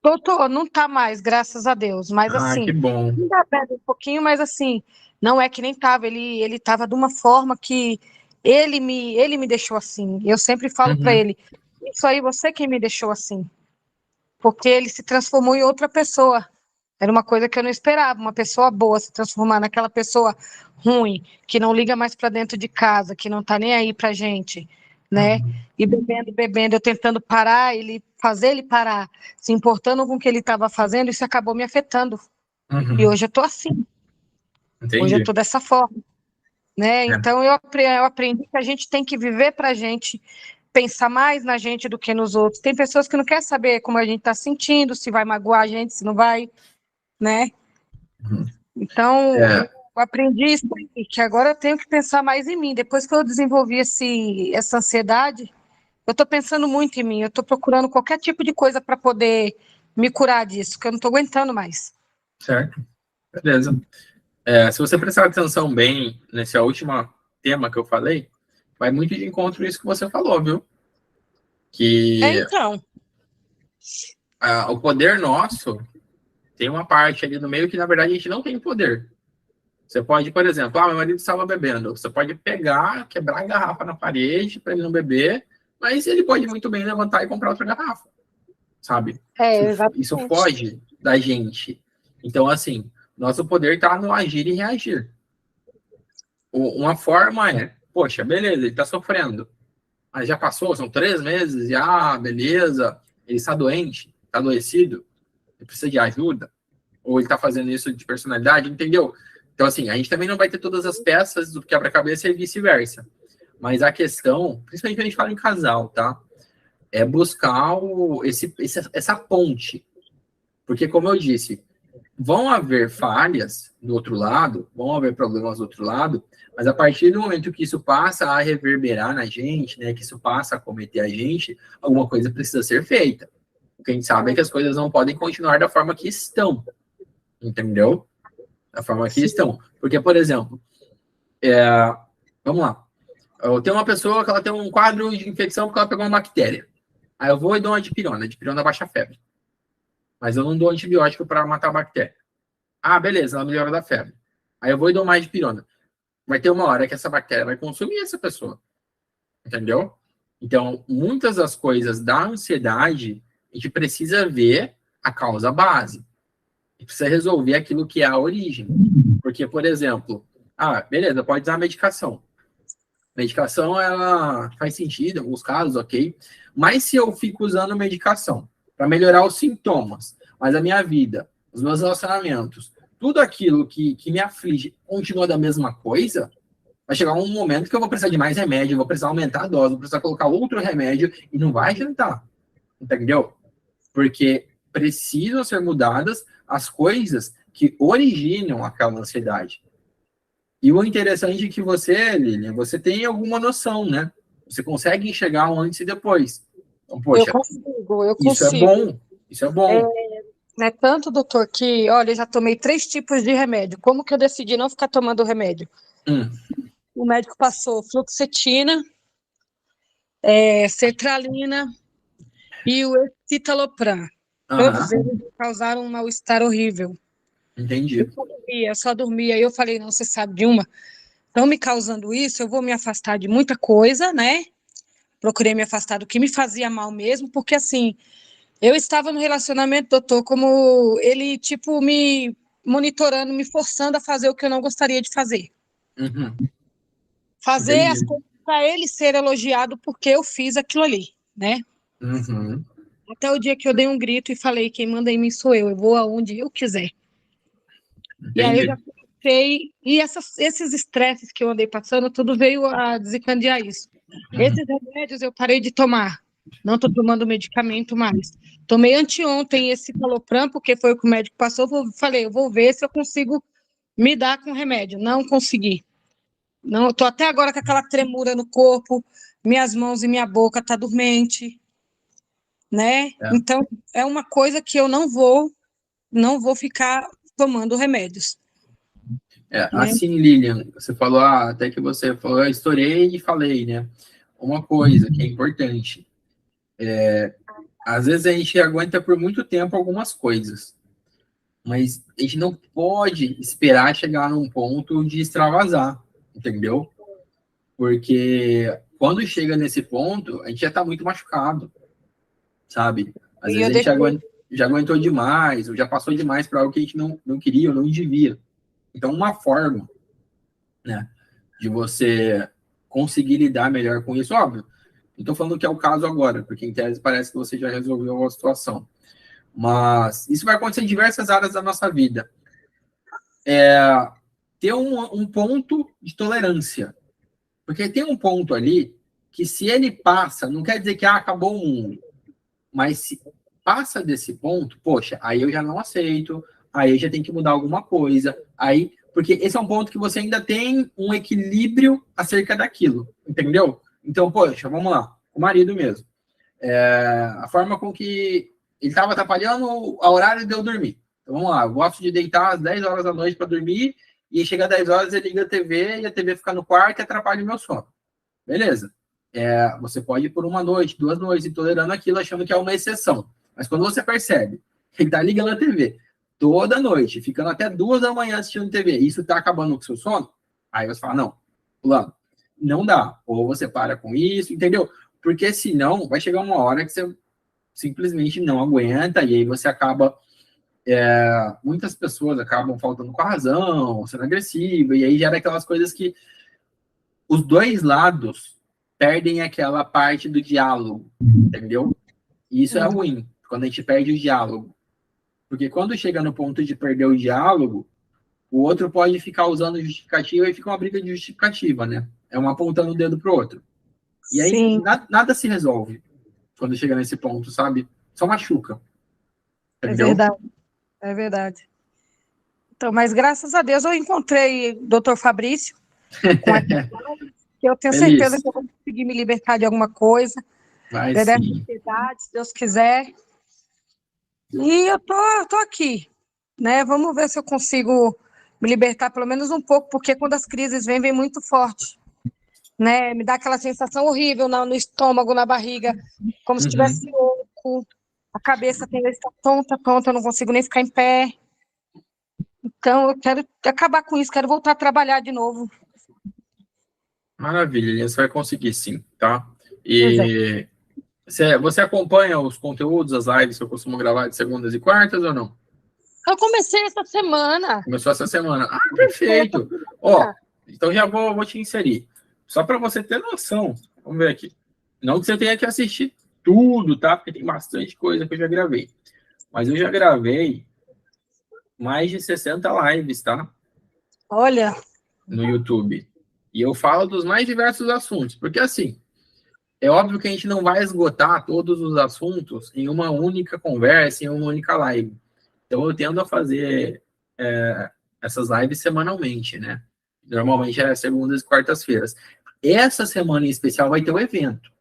Doutor, não tá mais, graças a Deus. Mas Ah, que assim, bom. ainda bebe um pouquinho, mas assim, não é que nem tava. Ele tava de uma forma que ele me deixou assim. Eu sempre falo para Uhum, ele, isso aí você quem me deixou assim. Porque ele se transformou em outra pessoa. Era uma coisa que eu não esperava, uma pessoa boa se transformar naquela pessoa ruim, que não liga mais para dentro de casa, que não tá nem aí pra gente, né? uhum, E bebendo, bebendo, eu tentando parar, fazer ele parar, se importando com o que ele estava fazendo, isso acabou me afetando. E uhum. hoje eu tô assim, hoje eu Entendi. tô dessa forma, né? É. Então eu aprendi que a gente tem que viver pra gente, pensar mais na gente do que nos outros. Tem pessoas que não querem saber como a gente tá sentindo, se vai magoar a gente, se não vai, né? Uhum. Então, eu É, aprendi isso aí, que agora eu tenho que pensar mais em mim. Depois que eu desenvolvi essa ansiedade, eu estou pensando muito em mim. Eu estou procurando qualquer tipo de coisa para poder me curar disso, que eu não estou aguentando mais. certo. Beleza. Se você prestar atenção bem nesse último tema que eu falei, vai muito de encontro isso que você falou, viu? Que Então, o poder nosso tem uma parte ali no meio que, na verdade, a gente não tem poder. Você pode, por exemplo, meu marido estava bebendo. Você pode pegar, quebrar a garrafa na parede para ele não beber, mas ele pode muito bem levantar e comprar outra garrafa, sabe? Isso exatamente. foge da gente. Então, assim, nosso poder está no agir e reagir. Uma forma é, poxa, beleza, ele está sofrendo, mas já passou, são 3 meses, e beleza, ele está doente, está adoecido, ele precisa de ajuda, ou ele está fazendo isso de personalidade, entendeu? Então, assim, a gente também não vai ter todas as peças do quebra-cabeça e vice-versa. Mas a questão, principalmente quando a gente fala em casal, tá? É buscar essa ponte. Porque, como eu disse, vão haver falhas do outro lado, vão haver problemas do outro lado, mas a partir do momento que isso passa a reverberar na gente, né, que isso passa a cometer a gente, alguma coisa precisa ser feita. O que a gente sabe é que as coisas não podem continuar da forma que estão, entendeu? Da forma que Sim. estão. Porque, por exemplo, vamos lá, eu tenho uma pessoa que ela tem um quadro de infecção porque ela pegou uma bactéria. Aí eu vou e dou uma dipirona. A dipirona baixa a febre. Mas eu não dou antibiótico para matar a bactéria. Beleza, ela melhora da febre. Aí eu vou e dou mais dipirona. Vai ter uma hora que essa bactéria vai consumir essa pessoa. Entendeu? Então, muitas das coisas da ansiedade, a gente precisa ver a causa base. A gente precisa resolver aquilo que é a origem. Porque, por exemplo, beleza, pode usar medicação. Medicação, ela faz sentido em alguns casos, ok? Mas se eu fico usando medicação para melhorar os sintomas, mas a minha vida, os meus relacionamentos, tudo aquilo que me aflige continua da mesma coisa, vai chegar um momento que eu vou precisar de mais remédio, vou precisar aumentar a dose, vou precisar colocar outro remédio e não vai adiantar, entendeu? Porque precisam ser mudadas as coisas que originam aquela ansiedade. E o interessante é que você, Lilian, você tem alguma noção, né? Você consegue enxergar um antes e depois. Então, Eu poxa, consigo, eu isso é consigo. bom, isso é bom. Né, tanto, doutor, que, olha, eu já tomei 3 tipos de remédio. Como que eu decidi não ficar tomando remédio? Hum, O médico passou fluoxetina, sertralina e o escitalopram. Todos aham, eles me causaram um mal-estar horrível. entendi. Eu só dormia. E eu falei, não, você sabe de uma? Estão me causando isso, eu vou me afastar de muita coisa, né? Procurei me afastar do que me fazia mal mesmo, porque assim, eu estava no relacionamento, doutor, como ele, tipo, me monitorando, me forçando a fazer o que eu não gostaria de fazer. Uhum, Fazer as entendi. coisas para ele ser elogiado porque eu fiz aquilo ali, né? Uhum, Até o dia que eu dei um grito e falei, quem manda em mim sou eu vou aonde eu quiser. E aí eu já entendi. comecei, e esses estresses que eu andei passando, tudo veio a desencadear isso. Uhum, Esses remédios eu parei de tomar. Não estou tomando medicamento mais. Tomei anteontem esse Citalopram, porque foi o que o médico passou. Falei, eu vou ver se eu consigo me dar com remédio. Não consegui. Não, estou até agora com aquela tremura no corpo, minhas mãos e minha boca tá dormente, né? Então, é uma coisa que eu não vou ficar tomando remédios. Né? Assim, Lilian, você falou, até que você falou, eu estourei e falei, né? Uma coisa que é importante, às vezes a gente aguenta por muito tempo algumas coisas, mas a gente não pode esperar chegar num ponto de extravasar, entendeu? Porque quando chega nesse ponto, a gente já tá muito machucado, sabe? Às vezes a gente já aguentou demais, ou já passou demais para algo que a gente não queria ou não devia. Então, uma forma, né, de você conseguir lidar melhor com isso, óbvio, não estou falando que é o caso agora, porque em tese parece que você já resolveu a situação. Mas isso vai acontecer em diversas áreas da nossa vida. Ter um ponto de tolerância. Porque tem um ponto ali que, se ele passa, não quer dizer que acabou o mundo. Mas se passa desse ponto, poxa, aí eu já não aceito, aí eu já tenho que mudar alguma coisa. Aí, porque esse é um ponto que você ainda tem um equilíbrio acerca daquilo, entendeu? Então, poxa, vamos lá, o marido mesmo. A forma com que ele estava atrapalhando o horário de eu dormir. Então, vamos lá, eu gosto de deitar às 10 horas da noite para dormir, e chega às 10 horas, ele liga a TV, e a TV fica no quarto e atrapalha o meu sono. Beleza. Você pode ir por uma noite, 2 noites, intolerando aquilo, achando que é uma exceção. Mas quando você percebe que ele está ligando a TV toda noite, ficando até 2 da manhã assistindo TV, e isso está acabando com o seu sono, aí você fala, não, fulano, não dá. Ou você para com isso, entendeu? Porque senão vai chegar uma hora que você simplesmente não aguenta, e aí você acaba... muitas pessoas acabam faltando com a razão, sendo agressiva, e aí gera aquelas coisas que os dois lados perdem aquela parte do diálogo, entendeu? E isso é ruim, quando a gente perde o diálogo. Porque quando chega no ponto de perder o diálogo, o outro pode ficar usando justificativa e fica uma briga de justificativa, né? É um apontando o dedo pro outro. E aí nada se resolve quando chega nesse ponto, sabe? Só machuca. Entendeu? É verdade. É verdade. Então, mas graças a Deus eu encontrei o Dr. Fabrício, com que eu tenho certeza que eu vou conseguir me libertar de alguma coisa. Vai dessa sim. ansiedade, se Deus quiser. E eu tô aqui, né? Vamos ver se eu consigo me libertar pelo menos um pouco, porque quando as crises vem muito forte, né? Me dá aquela sensação horrível no estômago, na barriga, como se estivesse louco, a cabeça está tonta, eu não consigo nem ficar em pé. Então, eu quero acabar com isso, quero voltar a trabalhar de novo. Maravilha, você vai conseguir sim, tá? E você acompanha os conteúdos, as lives que eu costumo gravar de segundas e quartas ou não? Eu comecei essa semana. Começou essa semana. Perfeito. Então já vou te inserir. Só para você ter noção. Vamos ver aqui. Não que você tenha que assistir tudo, tá? Porque tem bastante coisa que eu já gravei. Mas eu já gravei mais de 60 lives, tá? Olha. No YouTube. E eu falo dos mais diversos assuntos. Porque, assim, é óbvio que a gente não vai esgotar todos os assuntos em uma única conversa, em uma única live. Então, eu tendo a fazer essas lives semanalmente, né? Normalmente é segundas e quartas-feiras. Essa semana em especial vai ter um evento.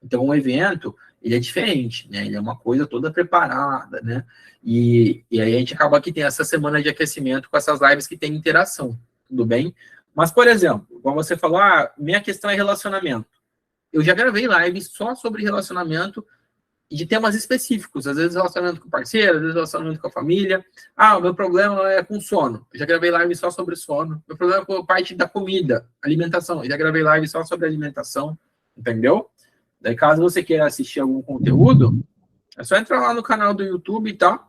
Então, o evento, ele é diferente, né? Ele é uma coisa toda preparada, né? E aí a gente acaba que tem essa semana de aquecimento com essas lives que tem interação, tudo bem? Mas, por exemplo, como você falou, minha questão é relacionamento. Eu já gravei lives só sobre relacionamento de temas específicos, às vezes relacionamento com o parceiro, às vezes relacionamento com a família. O meu problema é com sono. Eu já gravei live só sobre sono. Meu problema é com a parte da comida, alimentação. Eu já gravei live só sobre alimentação, entendeu? Daí, caso você queira assistir algum conteúdo, é só entrar lá no canal do YouTube, tá?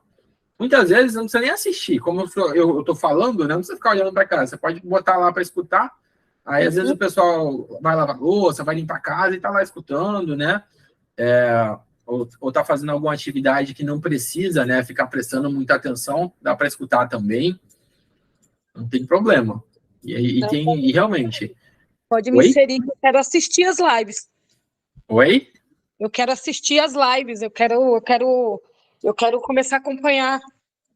Muitas vezes não precisa nem assistir. Como eu tô falando, né? Não precisa ficar olhando para cá. Você pode botar lá para escutar. Aí, às vezes, o pessoal vai lavar louça, vai limpar a casa e tá lá escutando, né? Ou tá fazendo alguma atividade que não precisa, né, ficar prestando muita atenção, dá para escutar também, não tem problema. E realmente... Pode me inserir, que eu quero assistir as lives. Oi? Eu quero assistir as lives, eu quero começar a acompanhar.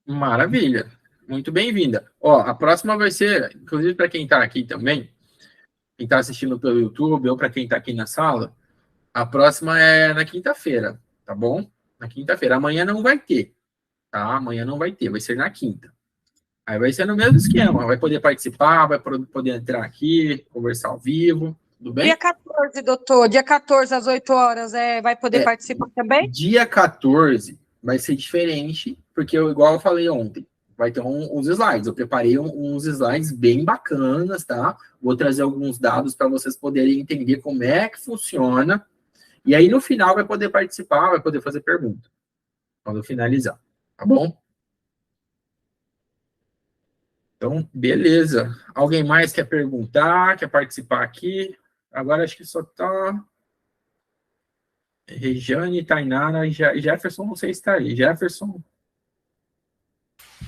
Maravilha. Muito bem-vinda. Ó, a próxima vai ser, inclusive para quem está aqui também, quem está assistindo pelo YouTube ou para quem está aqui na sala, a próxima é na quinta-feira, tá bom? Na quinta-feira. Amanhã não vai ter, tá? Amanhã não vai ter, vai ser na quinta. Aí vai ser no mesmo esquema, vai poder participar, vai poder entrar aqui, conversar ao vivo, tudo Dia bem? 14, doutor, dia 14 às 8 horas, vai poder É, participar também? dia 14 vai ser diferente, porque igual eu falei ontem, vai ter uns slides. Eu preparei uns slides bem bacanas, tá? Vou trazer alguns dados para vocês poderem entender como é que funciona. E aí, no final, vai poder participar, vai poder fazer pergunta, quando finalizar. Tá bom? Então, beleza. Alguém mais quer perguntar, quer participar aqui? Agora acho que só tá Rejane, Tainara, Jefferson, não sei se tá aí. Jefferson,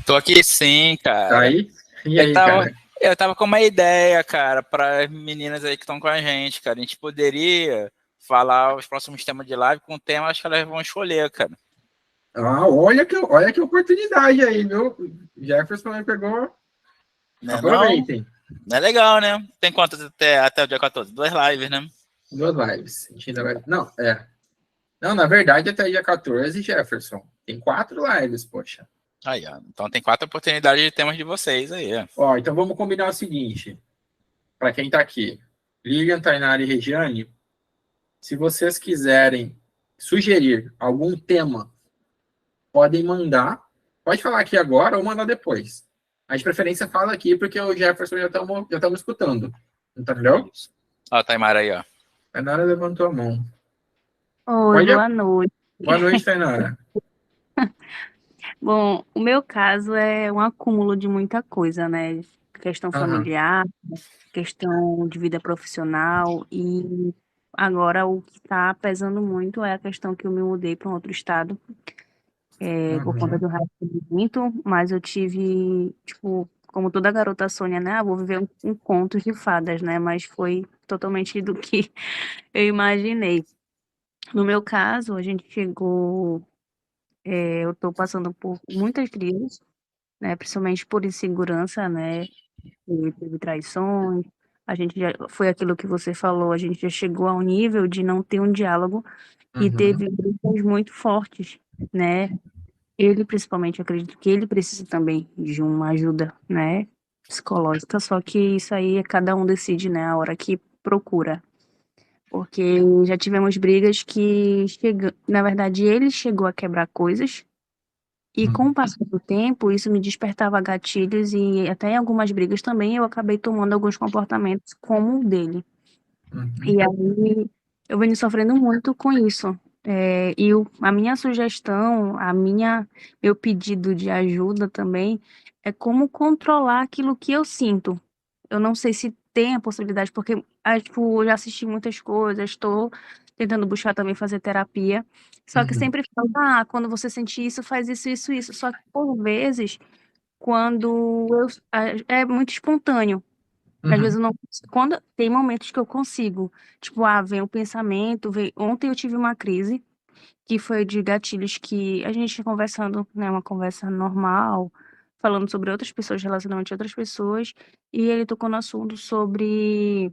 Tô aqui sim, tá cara. aí? E Eu aí, tava, cara? eu tava com uma ideia, cara, para as meninas aí que estão com a gente, cara. A gente poderia falar os próximos temas de live com temas que elas vão escolher, cara. Ah, olha que oportunidade aí, viu? Jefferson me pegou. Não é não? Aproveitem. Não é legal, né? Tem quantas até o dia 14? 2 lives, né? Duas lives. A gente ainda vai... Não, é. Não, na verdade, até dia 14, Jefferson. Tem 4 lives, poxa. Aí, ó. Então tem 4 oportunidades de temas de vocês aí, ó. Ó, então vamos combinar o seguinte. Para quem tá aqui. Lilian, Tainara e Regiane, se vocês quiserem sugerir algum tema, podem mandar. Pode falar aqui agora ou mandar depois. A de preferência fala aqui, porque o Jefferson já estamos escutando. Entendeu? Isso. Ó, a Taimara aí, ó. Tainara levantou a mão. Oi, Pode... boa noite. Boa noite, Tainara. Bom, o meu caso é um acúmulo de muita coisa, né? Questão Aham. familiar, questão de vida profissional e agora o que está pesando muito é a questão que eu me mudei para um outro estado por conta Aham. do relacionamento, mas eu tive, tipo, como toda garota sonha, né? Vou viver um conto de fadas, né? Mas foi totalmente do que eu imaginei. No meu caso, a gente chegou, eu estou passando por muitas crises, né, principalmente por insegurança, né, e teve traições, a gente já foi aquilo que você falou, a gente já chegou ao nível de não ter um diálogo e Uhum. teve brigas muito fortes, né, ele principalmente, eu acredito que ele precisa também de uma ajuda, né, psicológica, só que isso aí cada um decide, né, a hora que procura, porque já tivemos brigas que na verdade ele chegou a quebrar coisas, e com o passar do tempo, isso me despertava gatilhos e até em algumas brigas também eu acabei tomando alguns comportamentos como o dele. Uhum. E aí eu venho sofrendo muito com isso. A minha sugestão, meu pedido de ajuda também é como controlar aquilo que eu sinto. Eu não sei se tem a possibilidade, porque tipo, eu já assisti muitas coisas, estou tentando buscar também fazer terapia. Só que Uhum. sempre falo, quando você sentir isso, faz isso, isso, isso. Só que por vezes, quando é muito espontâneo. Às vezes Uhum. eu não. Quando tem momentos que eu consigo, tipo, vem o pensamento, ontem eu tive uma crise que foi de gatilhos que a gente conversando, né, uma conversa normal, falando sobre outras pessoas, relacionamento de outras pessoas, e ele tocou no assunto sobre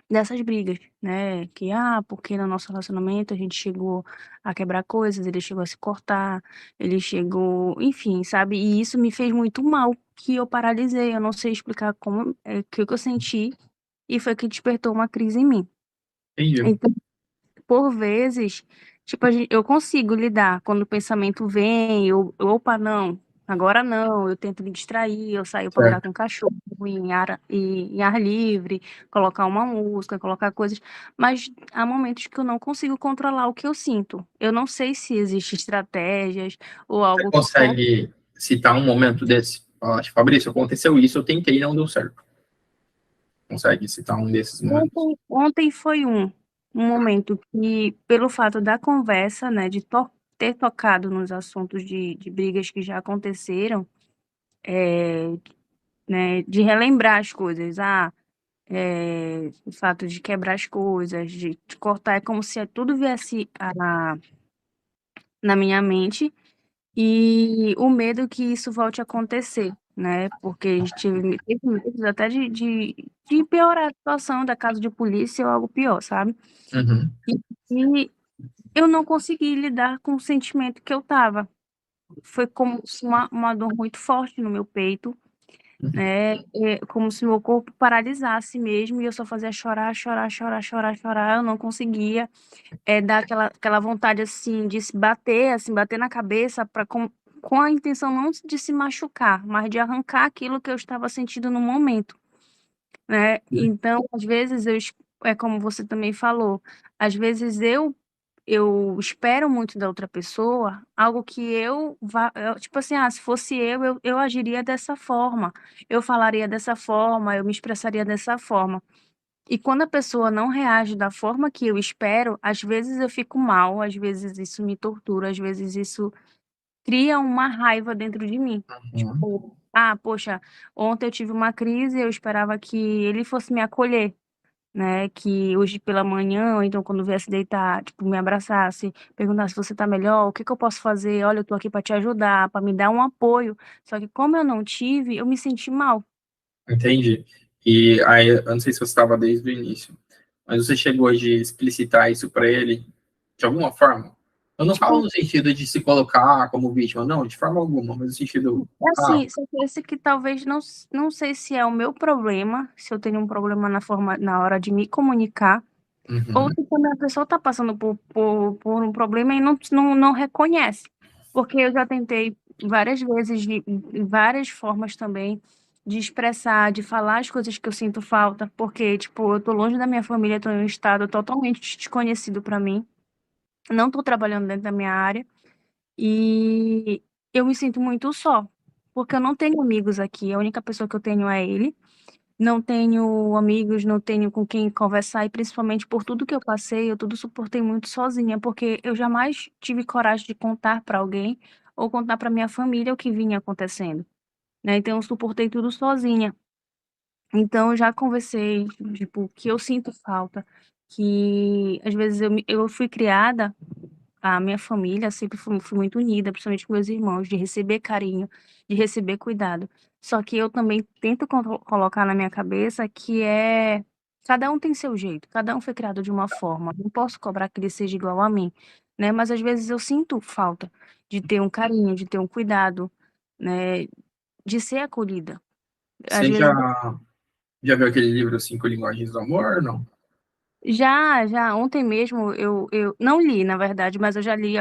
dessas brigas, né, que, porque no nosso relacionamento a gente chegou a quebrar coisas, ele chegou a se cortar, ele chegou, enfim, sabe, e isso me fez muito mal, que eu paralisei, eu não sei explicar como, o que eu senti, e foi que despertou uma crise em mim. Entendi. Então, por vezes, tipo, eu consigo lidar quando o pensamento vem, opa, não, agora não, eu tento me distrair, eu saio para andar Certo. com o cachorro em ar livre, colocar uma música, colocar coisas, mas há momentos que eu não consigo controlar o que eu sinto. Eu não sei se existem estratégias ou Você algo que possa. consegue citar um momento desse? Fala, tipo, Fabrício, aconteceu isso, eu tentei e não deu certo. Consegue citar um desses momentos? Ontem foi um momento que, pelo fato da conversa, né, de ter tocado nos assuntos de brigas que já aconteceram, é, né, de relembrar as coisas. o fato de quebrar as coisas, de cortar, é como se tudo viesse na minha mente e o medo que isso volte a acontecer, né? Porque a gente teve medo até de piorar a situação da casa de polícia ou algo pior, sabe? Uhum. E eu não consegui lidar com o sentimento que eu tava. Foi como se uma dor muito forte no meu peito, né? Como se meu corpo paralisasse mesmo e eu só fazia chorar, chorar, chorar, chorar, chorar. Eu não conseguia dar aquela vontade assim de se bater, assim, bater na cabeça para com a intenção não de se machucar, mas de arrancar aquilo que eu estava sentindo no momento, né? Então, às vezes é como você também falou, às vezes eu espero muito da outra pessoa, algo que tipo assim, se fosse eu agiria dessa forma, eu falaria dessa forma, eu me expressaria dessa forma. E quando a pessoa não reage da forma que eu espero, às vezes eu fico mal, às vezes isso me tortura, às vezes isso cria uma raiva dentro de mim. Uhum. Tipo, poxa, ontem eu tive uma crise, eu esperava que ele fosse me acolher, né? Que hoje pela manhã, ou então quando viesse deitar, tipo, me abraçasse, perguntasse se você tá melhor, o que que eu posso fazer? Olha, eu tô aqui para te ajudar, para me dar um apoio. Só que como eu não tive, eu me senti mal. Entendi. E aí, eu não sei se você estava desde o início, mas você chegou de explicitar isso para ele de alguma forma? Eu não falo Tipo, no sentido de se colocar como vítima, não, de forma alguma, mas no sentido, é assim, só que esse que talvez não sei se é o meu problema, se eu tenho um problema na hora de me comunicar, ou uhum, se quando a pessoa está passando por um problema e não reconhece. Porque eu já tentei várias vezes, de várias formas também, de expressar, de falar as coisas que eu sinto falta, porque, tipo, eu tô longe da minha família, tô em um estado totalmente desconhecido para mim, não tô trabalhando dentro da minha área, e eu me sinto muito só, porque eu não tenho amigos aqui, a única pessoa que eu tenho é ele. Não tenho amigos, não tenho com quem conversar, e principalmente por tudo que eu passei, eu tudo suportei muito sozinha, porque eu jamais tive coragem de contar para alguém ou contar para minha família o que vinha acontecendo, né? Então eu suportei tudo sozinha. Então eu já conversei, tipo, que eu sinto falta, que às vezes eu fui criada, a minha família sempre fui muito unida, principalmente com meus irmãos, de receber carinho, de receber cuidado. Só que eu também tento colocar na minha cabeça que cada um tem seu jeito, cada um foi criado de uma forma. Não posso cobrar que ele seja igual a mim, né? Mas às vezes eu sinto falta de ter um carinho, de ter um cuidado, né? De ser acolhida. Às você vezes já viu aquele livro Cinco Linguagens do Amor, não? já ontem mesmo eu não li, na verdade, mas eu já li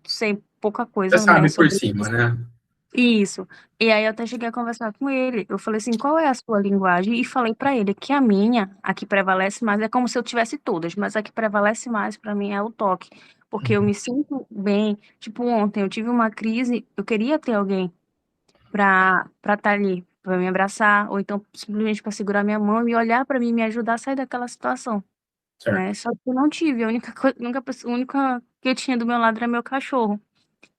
sei pouca Você coisa, né, sabe por sobre cima, né? isso. E aí eu até cheguei a conversar com ele. Eu falei assim, qual é a sua linguagem? E falei pra ele que a que prevalece mais, é como se eu tivesse todas, mas a que prevalece mais pra mim é o toque, porque eu me sinto bem. Tipo, ontem eu tive uma crise, eu queria ter alguém pra estar ali, pra me abraçar, ou então simplesmente pra segurar minha mão e olhar pra mim e me ajudar a sair daquela situação, Certo. né? Só que eu não tive, a única que eu tinha do meu lado era meu cachorro.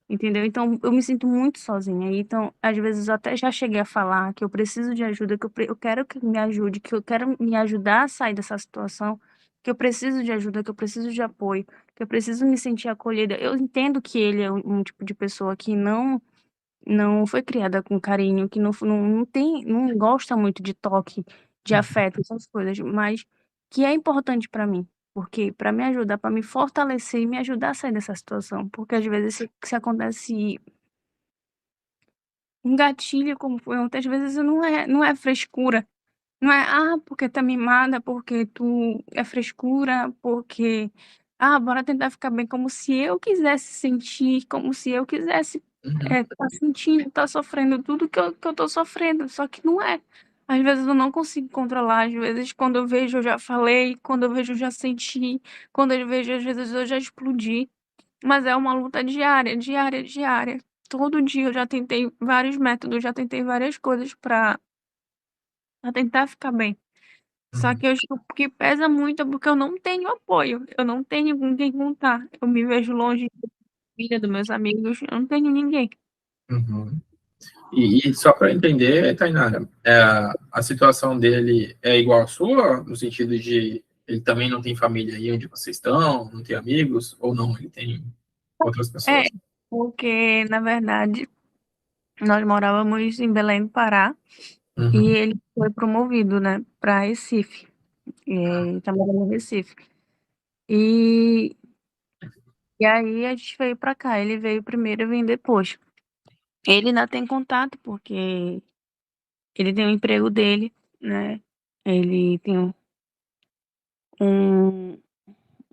Entendeu? Então, eu me sinto muito sozinha. Então, às vezes, eu até já cheguei a falar que eu preciso de ajuda, eu quero que me ajude, que eu quero me ajudar a sair dessa situação, que eu preciso de ajuda, que eu preciso de apoio, que eu preciso me sentir acolhida. Eu entendo que ele é um tipo de pessoa que não foi criada com carinho, que não gosta muito de toque, de afeto, essas coisas, mas que é importante para mim. Porque para me ajudar, para me fortalecer e me ajudar a sair dessa situação. Porque às vezes se acontece um gatilho, como foi ontem, às vezes não é frescura. Não é, porque tá mimada, porque tu é frescura, porque, bora tentar ficar bem, como se eu quisesse sentir, como se eu quisesse Uhum, tá sentindo, tá sofrendo tudo que eu tô sofrendo, só que não é. Às vezes eu não consigo controlar, às vezes quando eu vejo eu já falei, quando eu vejo eu já senti, quando eu vejo às vezes eu já explodi, mas é uma luta diária, diária, diária. Todo dia eu já tentei vários métodos, já tentei várias coisas pra tentar ficar bem. Só uhum, que eu acho que pesa muito é porque eu não tenho apoio, eu não tenho com quem contar. Eu me vejo longe da família, dos meus amigos, eu não tenho ninguém. uhum. E só para entender, Tainara, a situação dele é igual à sua, no sentido de ele também não tem família aí onde vocês estão, não tem amigos, ou não, ele tem outras É, pessoas? porque, na verdade, nós morávamos em Belém do Pará e Uhum. ele foi promovido, né, para Recife. E ele tá morando em Recife. E, e aí a gente veio para cá. Ele veio primeiro e eu vim depois. Ele ainda tem contato, porque ele tem o emprego dele, né? Ele tem um,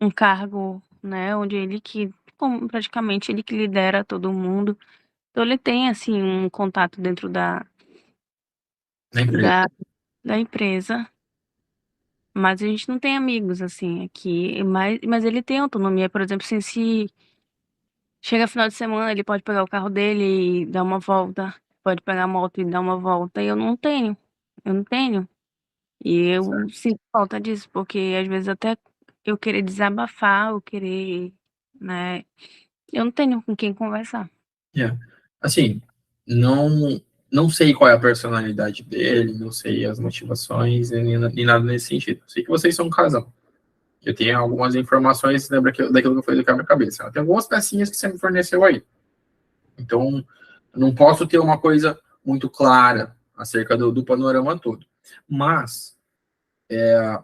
um cargo, né, onde ele que, como praticamente ele que lidera todo mundo. Então ele tem, assim, um contato dentro Na empresa. da, da empresa, mas a gente não tem amigos, assim, aqui. Mas ele tem autonomia, por exemplo, assim, se chega final de semana, ele pode pegar o carro dele e dar uma volta, pode pegar a moto e dar uma volta, e eu não tenho. E eu Certo. sinto falta disso, porque às vezes até eu querer desabafar, eu querer, né, eu não tenho com quem conversar. É. Assim, não sei qual é a personalidade dele, não sei as motivações, nem nada nesse sentido. Sei que vocês são um casal. Eu tenho algumas informações, lembra daquilo que eu falei do quebra-cabeça. Tem algumas pecinhas que você me forneceu aí. Então, não posso ter uma coisa muito clara acerca do panorama todo. Mas, é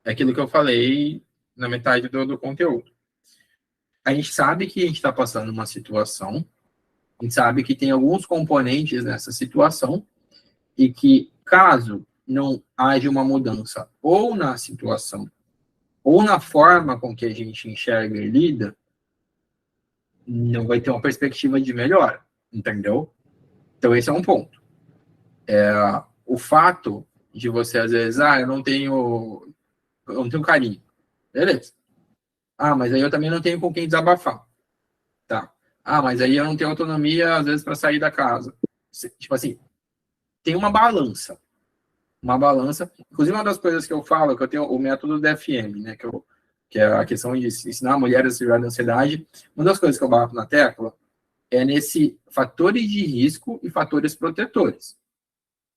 aquilo que eu falei na metade do conteúdo. A gente sabe que a gente está passando uma situação, a gente sabe que tem alguns componentes nessa situação, e que, caso não haja uma mudança ou na situação, ou na forma com que a gente enxerga e lida, não vai ter uma perspectiva de melhora, entendeu? Então, esse é um ponto. O fato de você, às vezes, eu não tenho carinho. Beleza. Ah, mas aí eu também não tenho com quem desabafar. Tá. Ah, mas aí eu não tenho autonomia, às vezes, para sair da casa. Tipo assim, tem uma balança. Uma balança. Inclusive, uma das coisas que eu falo, que eu tenho o método DFM, né? Que é a questão de ensinar mulheres a se livrar da ansiedade. Uma das coisas que eu bato na tecla é nesse fatores de risco e fatores protetores.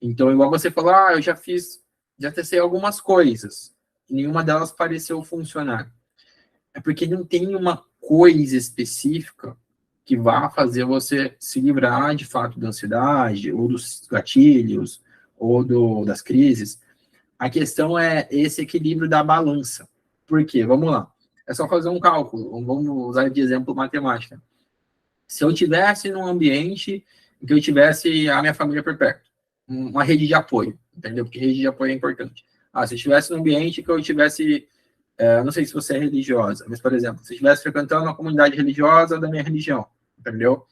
Então, igual você falou, eu já testei algumas coisas, e nenhuma delas pareceu funcionar. É porque não tem uma coisa específica que vá fazer você se livrar de fato da ansiedade, ou dos gatilhos, ou das crises. A questão é esse equilíbrio da balança. Por quê? Vamos lá. É só fazer um cálculo. Vamos usar de exemplo matemática. Se eu tivesse num ambiente em que eu tivesse a minha família por perto, uma rede de apoio, entendeu? Porque rede de apoio é importante. Se eu estivesse num ambiente que eu tivesse, não sei se você é religiosa, mas, por exemplo, se eu estivesse frequentando uma comunidade religiosa da minha religião, entendeu?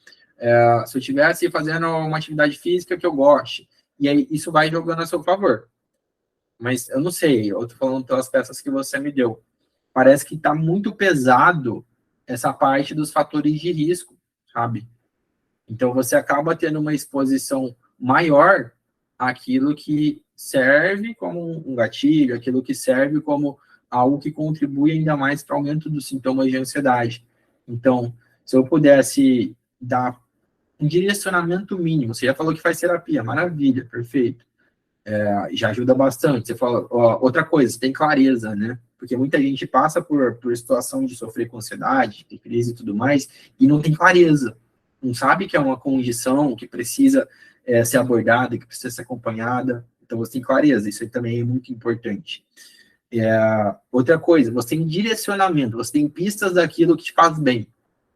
Se eu estivesse fazendo uma atividade física que eu goste, e aí isso vai jogando a seu favor. Mas eu não sei, eu tô falando pelas peças que você me deu. Parece que está muito pesado essa parte dos fatores de risco, sabe? Então, você acaba tendo uma exposição maior àquilo que serve como um gatilho, aquilo que serve como algo que contribui ainda mais para o aumento dos sintomas de ansiedade. Então, se eu pudesse dar um direcionamento mínimo, você já falou que faz terapia, maravilha, perfeito. Já ajuda bastante. Você fala, outra coisa, você tem clareza, né? Porque muita gente passa por situação de sofrer com ansiedade, de crise e tudo mais, e não tem clareza. Não sabe que é uma condição que precisa ser abordada, que precisa ser acompanhada. Então, você tem clareza. Isso aí também é muito importante. Outra coisa, você tem direcionamento, você tem pistas daquilo que te faz bem.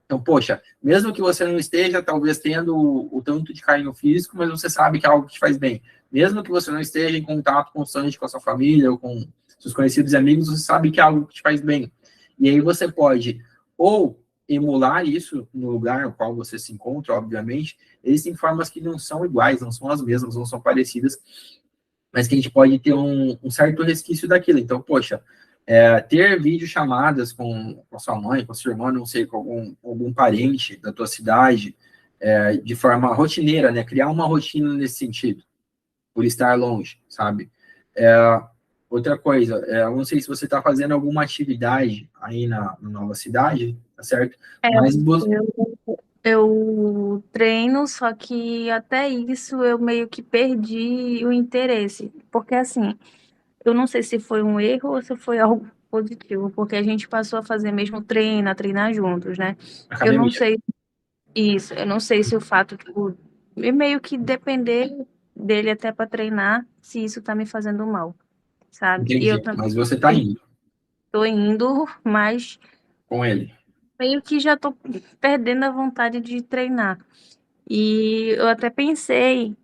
Então, poxa, mesmo que você não esteja, talvez, tendo o tanto de carinho físico, mas você sabe que é algo que te faz bem. Mesmo que você não esteja em contato constante com a sua família ou com seus conhecidos e amigos, você sabe que é algo que te faz bem. E aí você pode ou emular isso no lugar no qual você se encontra, obviamente. Existem formas que não são iguais, não são as mesmas, não são parecidas, mas que a gente pode ter um certo resquício daquilo. Então, poxa, ter videochamadas com a sua mãe, com a sua irmã, não sei, com algum parente da tua cidade, de forma rotineira, né? Criar uma rotina nesse sentido, por estar longe, sabe? Outra coisa, eu não sei se você está fazendo alguma atividade aí na nova cidade, tá certo? É, Mas eu Eu treino, só que até isso eu meio que perdi o interesse. Porque assim, eu não sei se foi um erro ou se foi algo positivo, porque a gente passou a fazer mesmo treino, a treinar juntos, né? Eu não Academia. sei isso, eu não sei se o fato de meio que depender dele até para treinar, se isso tá me fazendo mal, sabe? E eu Entendi. também Mas você tá indo tô indo, mas com ele. meio que já tô perdendo a vontade de treinar. E eu até pensei,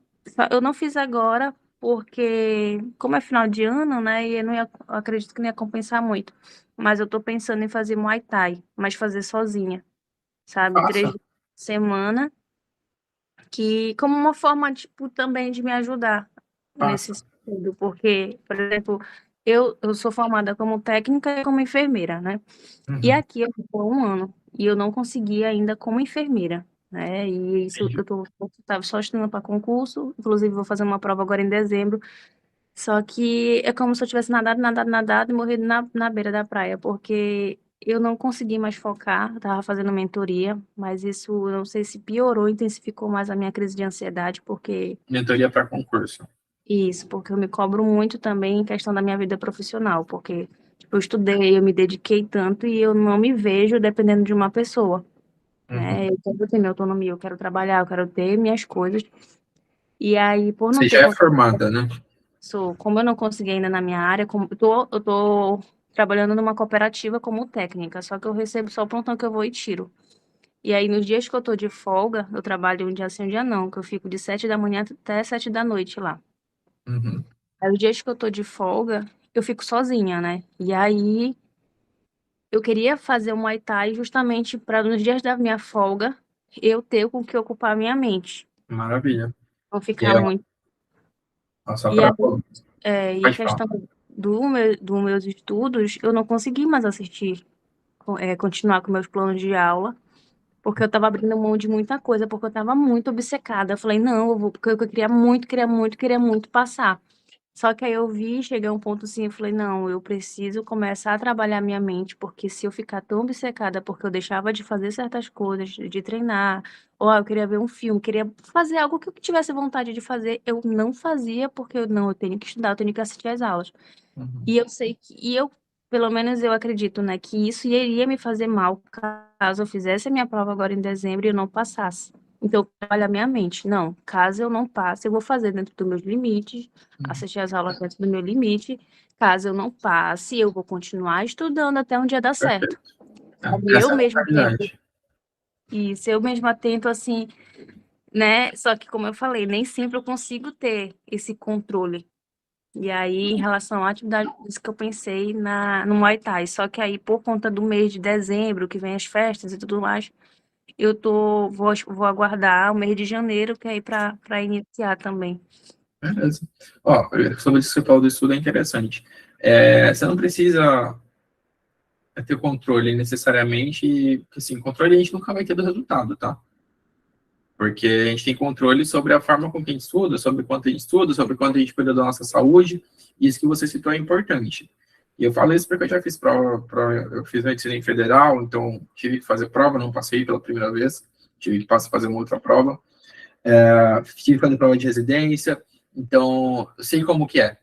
eu não fiz agora, porque como é final de ano, né, e eu acredito que não ia compensar muito. Mas eu tô pensando em fazer Muay Thai, mas fazer sozinha, sabe? 3 Faça. vezes por semana, que como uma forma, tipo, também de me ajudar nesse Faça. sentido, porque, por exemplo, eu sou formada como técnica e como enfermeira, né? E Uhum. aqui eu estou há 1 ano e eu não consegui ainda como enfermeira, né? E isso Entendi. eu estava só estudando para concurso, inclusive vou fazer uma prova agora em dezembro. Só que é como se eu tivesse nadado, nadado, nadado e morrido na beira da praia, porque eu não consegui mais focar, estava fazendo mentoria, mas isso eu não sei se piorou, intensificou mais a minha crise de ansiedade, porque Mentoria para concurso. isso, porque eu me cobro muito também em questão da minha vida profissional, porque tipo, eu estudei, eu me dediquei tanto e eu não me vejo dependendo de uma pessoa, Uhum. né? Eu quero ter minha autonomia, eu quero trabalhar, eu quero ter minhas coisas. E aí, por não Você ter já é conseguido, formada, né? como eu não consegui ainda na minha área, eu tô trabalhando numa cooperativa como técnica, só que eu recebo só o plantão que eu vou e tiro. E aí, nos dias que eu tô de folga, eu trabalho um dia sim, um dia não, que eu fico de 7 da manhã até 7 da noite lá. Uhum. Aí, os dias que eu tô de folga, eu fico sozinha, né? E aí, eu queria fazer o Muay Thai justamente para, nos dias da minha folga, eu ter com que ocupar a minha mente. Maravilha. Não E ficar é muito. só E para. aí, e a Pode falar. questão dos meus estudos, eu não consegui mais assistir, continuar com meus planos de aula, porque eu estava abrindo mão de muita coisa, porque eu estava muito obcecada. Eu falei, não, eu vou, porque eu queria muito, queria muito, queria muito passar. Só que aí eu vi, cheguei a um ponto assim, eu falei, não, eu preciso começar a trabalhar minha mente, porque se eu ficar tão obcecada, porque eu deixava de fazer certas coisas, de treinar, ou eu queria ver um filme, queria fazer algo que eu tivesse vontade de fazer, eu não fazia, porque eu tenho que estudar, eu tenho que assistir às aulas. Uhum. E eu sei que, pelo menos eu acredito, né, que isso iria me fazer mal caso eu fizesse a minha prova agora em dezembro e eu não passasse. Então, olha a minha mente. Não, caso eu não passe, eu vou fazer dentro dos meus limites, Uhum. assistir as aulas dentro do meu limite. Caso eu não passe, eu vou continuar estudando até um dia dar certo. Perfeito. Ah, Sabe? Eu essa é a mesma tento mentalidade. isso, eu mesma tento assim, né? Só que, como eu falei, nem sempre eu consigo ter esse controle. E aí, em relação à atividade física, eu pensei no Muay Thai. Só que aí, por conta do mês de dezembro, que vem as festas e tudo mais, vou aguardar o mês de janeiro, que é aí para iniciar também. Beleza. Ó, sobre isso que você falou do estudo é interessante. Você não precisa ter controle necessariamente, porque assim, controle a gente nunca vai ter do resultado, tá? Porque a gente tem controle sobre a forma com que a gente estuda, sobre quanto a gente estuda, sobre quanto a gente cuida da nossa saúde, e isso que você citou é importante. E eu falo isso porque eu já fiz eu fiz medicina em federal, então tive que fazer prova, não passei pela primeira vez, tive que fazer uma outra prova, tive que fazer prova de residência, então eu sei como que é.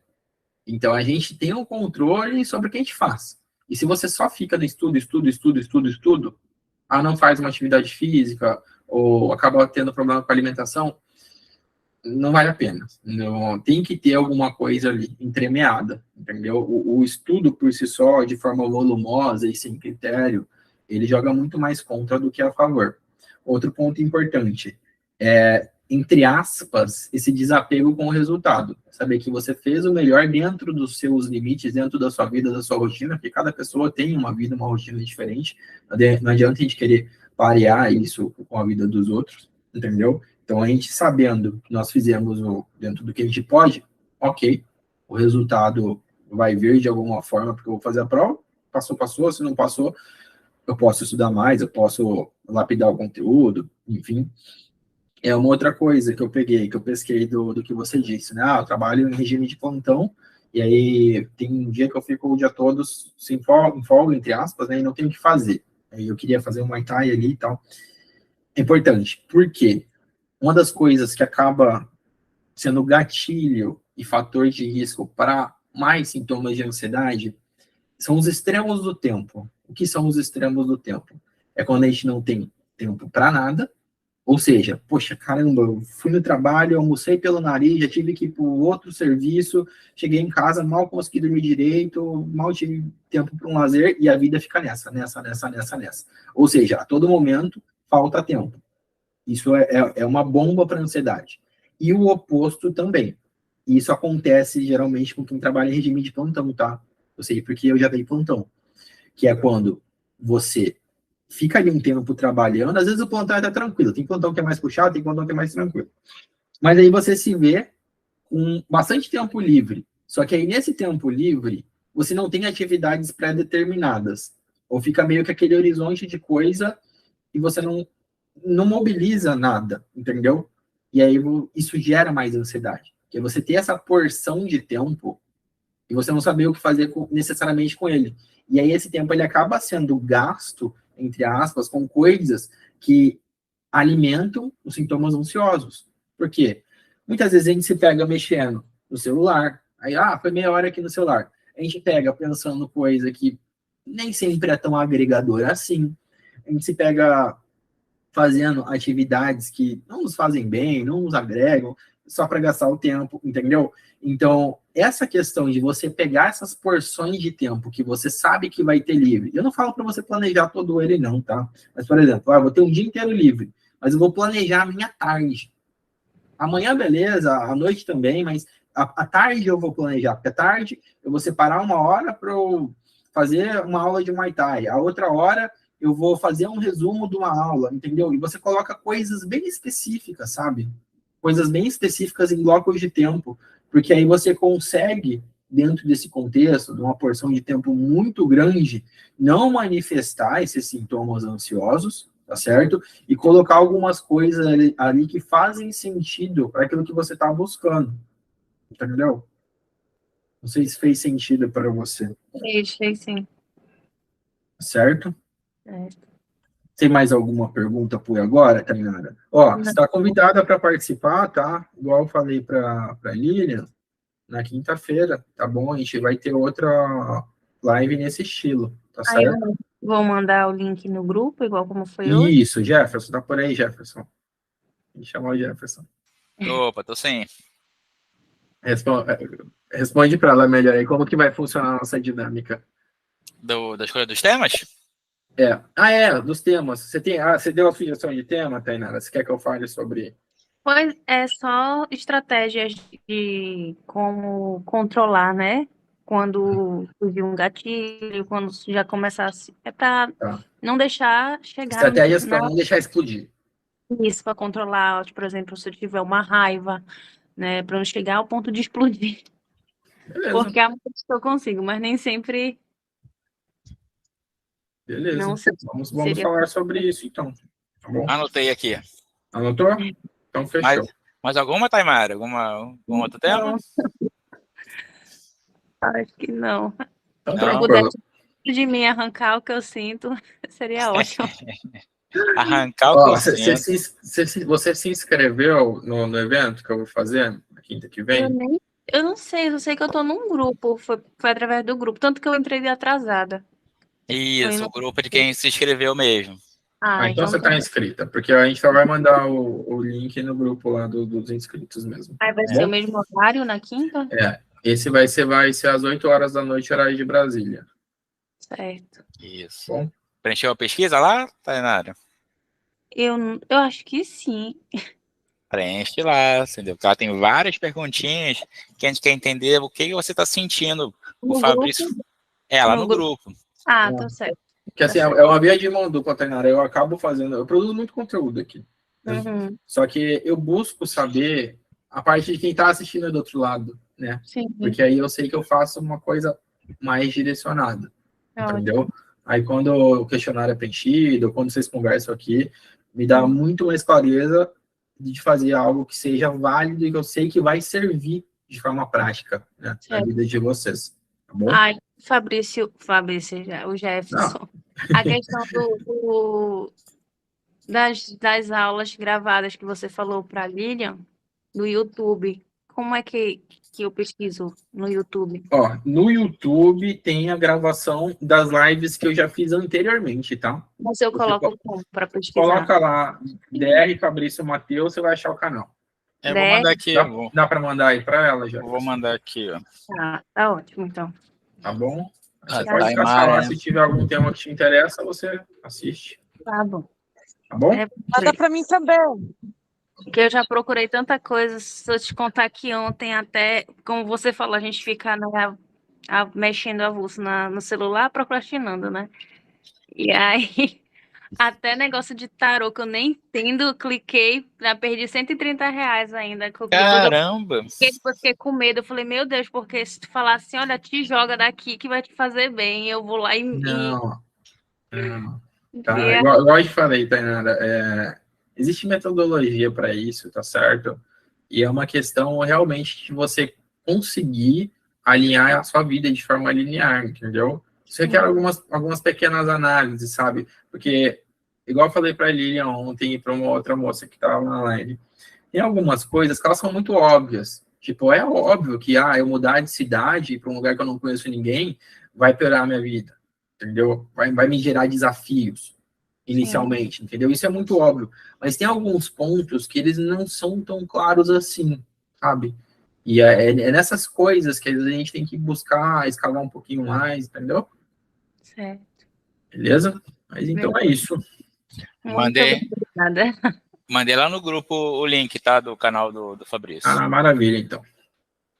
Então a gente tem um controle sobre o que a gente faz. E se você só fica no estudo, não faz uma atividade física, ou acaba tendo problema com a alimentação, não vale a pena. Não, tem que ter alguma coisa ali, entremeada, entendeu? O estudo por si só, de forma volumosa e sem critério, ele joga muito mais contra do que a favor. Outro ponto importante é, entre aspas, esse desapego com o resultado. Saber que você fez o melhor dentro dos seus limites, dentro da sua vida, da sua rotina, porque cada pessoa tem uma vida, uma rotina diferente. Não adianta a gente querer parear isso com a vida dos outros, entendeu? Então, a gente sabendo que nós fizemos dentro do que a gente pode, ok, o resultado vai vir de alguma forma, porque eu vou fazer a prova, passou, se não passou, eu posso estudar mais, eu posso lapidar o conteúdo, enfim. É uma outra coisa que eu peguei, que eu pesquei do que você disse, né? Eu trabalho em regime de plantão, e aí tem um dia que eu fico o dia todo em folga, entre aspas, né? E não tenho o que fazer. Aí eu queria fazer um Muay Thai ali e tal. é importante. Por quê? Uma das coisas que acaba sendo gatilho e fator de risco para mais sintomas de ansiedade são os extremos do tempo. O que são os extremos do tempo? É quando a gente não tem tempo para nada, ou seja, poxa, caramba, eu fui no trabalho, almocei pelo nariz, já tive que ir para outro serviço, cheguei em casa, mal consegui dormir direito, mal tive tempo para um lazer, e a vida fica nessa. Ou seja, a todo momento falta tempo. Isso é uma bomba para a ansiedade. E o oposto também. Isso acontece geralmente com quem trabalha em regime de plantão, tá? Eu sei porque eu já dei plantão. Que é quando você fica ali um tempo trabalhando, às vezes o plantão é até tranquilo, tem plantão que é mais puxado, tem plantão que é mais tranquilo. Mas aí você se vê com bastante tempo livre. Só que aí nesse tempo livre, você não tem atividades pré-determinadas. Ou fica meio que aquele horizonte de coisa e você não mobiliza nada, entendeu? E aí isso gera mais ansiedade. Porque você ter essa porção de tempo e você não saber o que fazer necessariamente com ele. E aí esse tempo ele acaba sendo gasto, entre aspas, com coisas que alimentam os sintomas ansiosos. Por quê? Muitas vezes a gente se pega mexendo no celular, aí, foi meia hora aqui no celular. A gente pega pensando coisa que nem sempre é tão agregadora assim. A gente se pega fazendo atividades que não nos fazem bem, não nos agregam, só para gastar o tempo, entendeu? Então, essa questão de você pegar essas porções de tempo que você sabe que vai ter livre, eu não falo para você planejar todo ele não, tá? Mas, por exemplo, eu vou ter um dia inteiro livre, mas eu vou planejar a minha tarde. Amanhã, beleza, à noite também, mas à tarde eu vou planejar, porque à tarde eu vou separar uma hora para fazer uma aula de Muay Thai, a outra hora eu vou fazer um resumo de uma aula, entendeu? E você coloca coisas bem específicas, sabe? Coisas bem específicas em blocos de tempo, porque aí você consegue, dentro desse contexto, de uma porção de tempo muito grande, não manifestar esses sintomas ansiosos, tá certo? E colocar algumas coisas ali que fazem sentido para aquilo que você está buscando, entendeu? Não sei se fez sentido para você. Fez sim. Certo? É. Tem mais alguma pergunta por agora, Tainara? Ó, você está convidada para participar, tá? Igual eu falei para a Lilian, na quinta-feira, tá bom? A gente vai ter outra live nesse estilo, tá Aí eu certo? vou mandar o link no grupo, igual como foi hoje. Isso, Jefferson, tá por aí, Jefferson. Vou chamar o Jefferson. Opa, tô sim. Responde para ela melhor aí, como que vai funcionar a nossa dinâmica. Da escolha dos temas? Dos temas. Você deu a sugestão de tema, Tainara? Você quer que eu fale sobre... Pois é só estratégias de como controlar, né? Quando surgir um gatilho, quando já começar a se... É para Tá. não deixar chegar Estratégias para não deixar explodir. isso, para controlar, por exemplo, se eu tiver uma raiva, né? Para não chegar ao ponto de explodir. Beleza. Porque há muito que eu consigo, mas nem sempre. Beleza. Não Vamos seria... falar sobre isso, então. Tá bom? Anotei aqui. Anotou? Então, fechou. Mais alguma, Taimara? Algum outro tema? Acho que não. Então, Não. tranquilo. Pudesse de mim arrancar o que eu sinto, seria ótimo. Arrancar o Ó, que eu sinto. você se inscreveu no evento que eu vou fazer na quinta que vem? Eu não sei, eu sei que eu tô num grupo, foi através do grupo, tanto que eu entrei de atrasada. Isso, o grupo de quem se inscreveu mesmo. Então você está inscrita, porque a gente só vai mandar o link no grupo lá dos inscritos mesmo. Aí vai ser o mesmo horário na quinta? Esse vai ser às 8 horas da noite, horário de Brasília. Certo. Isso. Bom? Preencheu a pesquisa lá, Tainara? Eu acho que sim. Preenche lá, entendeu? Porque ela tem várias perguntinhas que a gente quer entender o que você está sentindo. O Fabrício... lá no grupo. Ah, tá certo. Porque assim, é uma via de mão dupla, Tainara. Eu acabo fazendo... Eu produzo muito conteúdo aqui. Uhum. Só que eu busco saber a parte de quem está assistindo do outro lado, né? Sim. Porque aí eu sei que eu faço uma coisa mais direcionada, entendeu? Aí quando o questionário é preenchido, quando vocês conversam aqui, me dá muito mais clareza de fazer algo que seja válido e que eu sei que vai servir de forma prática, né, na vida de vocês, tá bom? Ai, Fabrício, o Jefferson. A questão das aulas gravadas que você falou para Lilian, no YouTube, como é que eu pesquiso no YouTube? Ó, no YouTube tem a gravação das lives que eu já fiz anteriormente, tá? Mas eu Você coloco como para pesquisar? Coloca lá, DR Fabrício Mateus, você vai achar o canal. Eu vou mandar aqui. Dá para mandar aí para ela já? Eu vou mandar aqui, ó. Tá ótimo, então. Tá bom? Você Tá, pode caçar Aymara, lá, né? se tiver algum tema que te interessa, você assiste. Tá bom. Tá bom? Manda para mim também. Porque eu já procurei tanta coisa, se eu te contar que ontem até, como você falou, a gente fica mexendo avulso no celular, procrastinando, né? E aí, até negócio de tarô que eu nem entendo, eu cliquei, já perdi R$ 130 ainda. Caramba! Depois fiquei com medo, eu falei, meu Deus, porque se tu falar assim, olha, te joga daqui que vai te fazer bem, eu vou lá Não. Tá, e- igual eu te falei, Tainara, existe metodologia para isso, tá certo? E é uma questão realmente de você conseguir alinhar a sua vida de forma linear, entendeu? Isso requer algumas pequenas análises, sabe? Porque, igual eu falei para a Lilian ontem e para uma outra moça que estava na live, tem algumas coisas que elas são muito óbvias. Tipo, é óbvio que eu mudar de cidade para um lugar que eu não conheço ninguém vai piorar a minha vida, entendeu? Vai me gerar desafios inicialmente, entendeu? Isso é muito óbvio. Mas tem alguns pontos que eles não são tão claros assim, sabe? E é nessas coisas que a gente tem que buscar escalar um pouquinho mais, entendeu? Certo. Beleza? Mas então é isso. Mandei lá no grupo o link, tá? Do canal do Fabrício. Maravilha, então.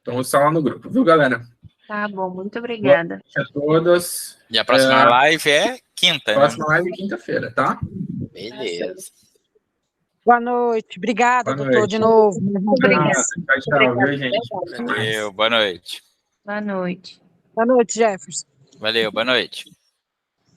Então está lá no grupo, viu, galera? Tá bom, muito obrigada. Boa noite a todas. E a próxima live é quinta, Próxima né? live quinta-feira, tá? Beleza. Boa noite. Obrigada, Boa doutor, noite. de novo. Obrigada. Tchau, viu, gente? Valeu, boa noite. Boa noite. Boa noite, Jefferson. Valeu, boa noite.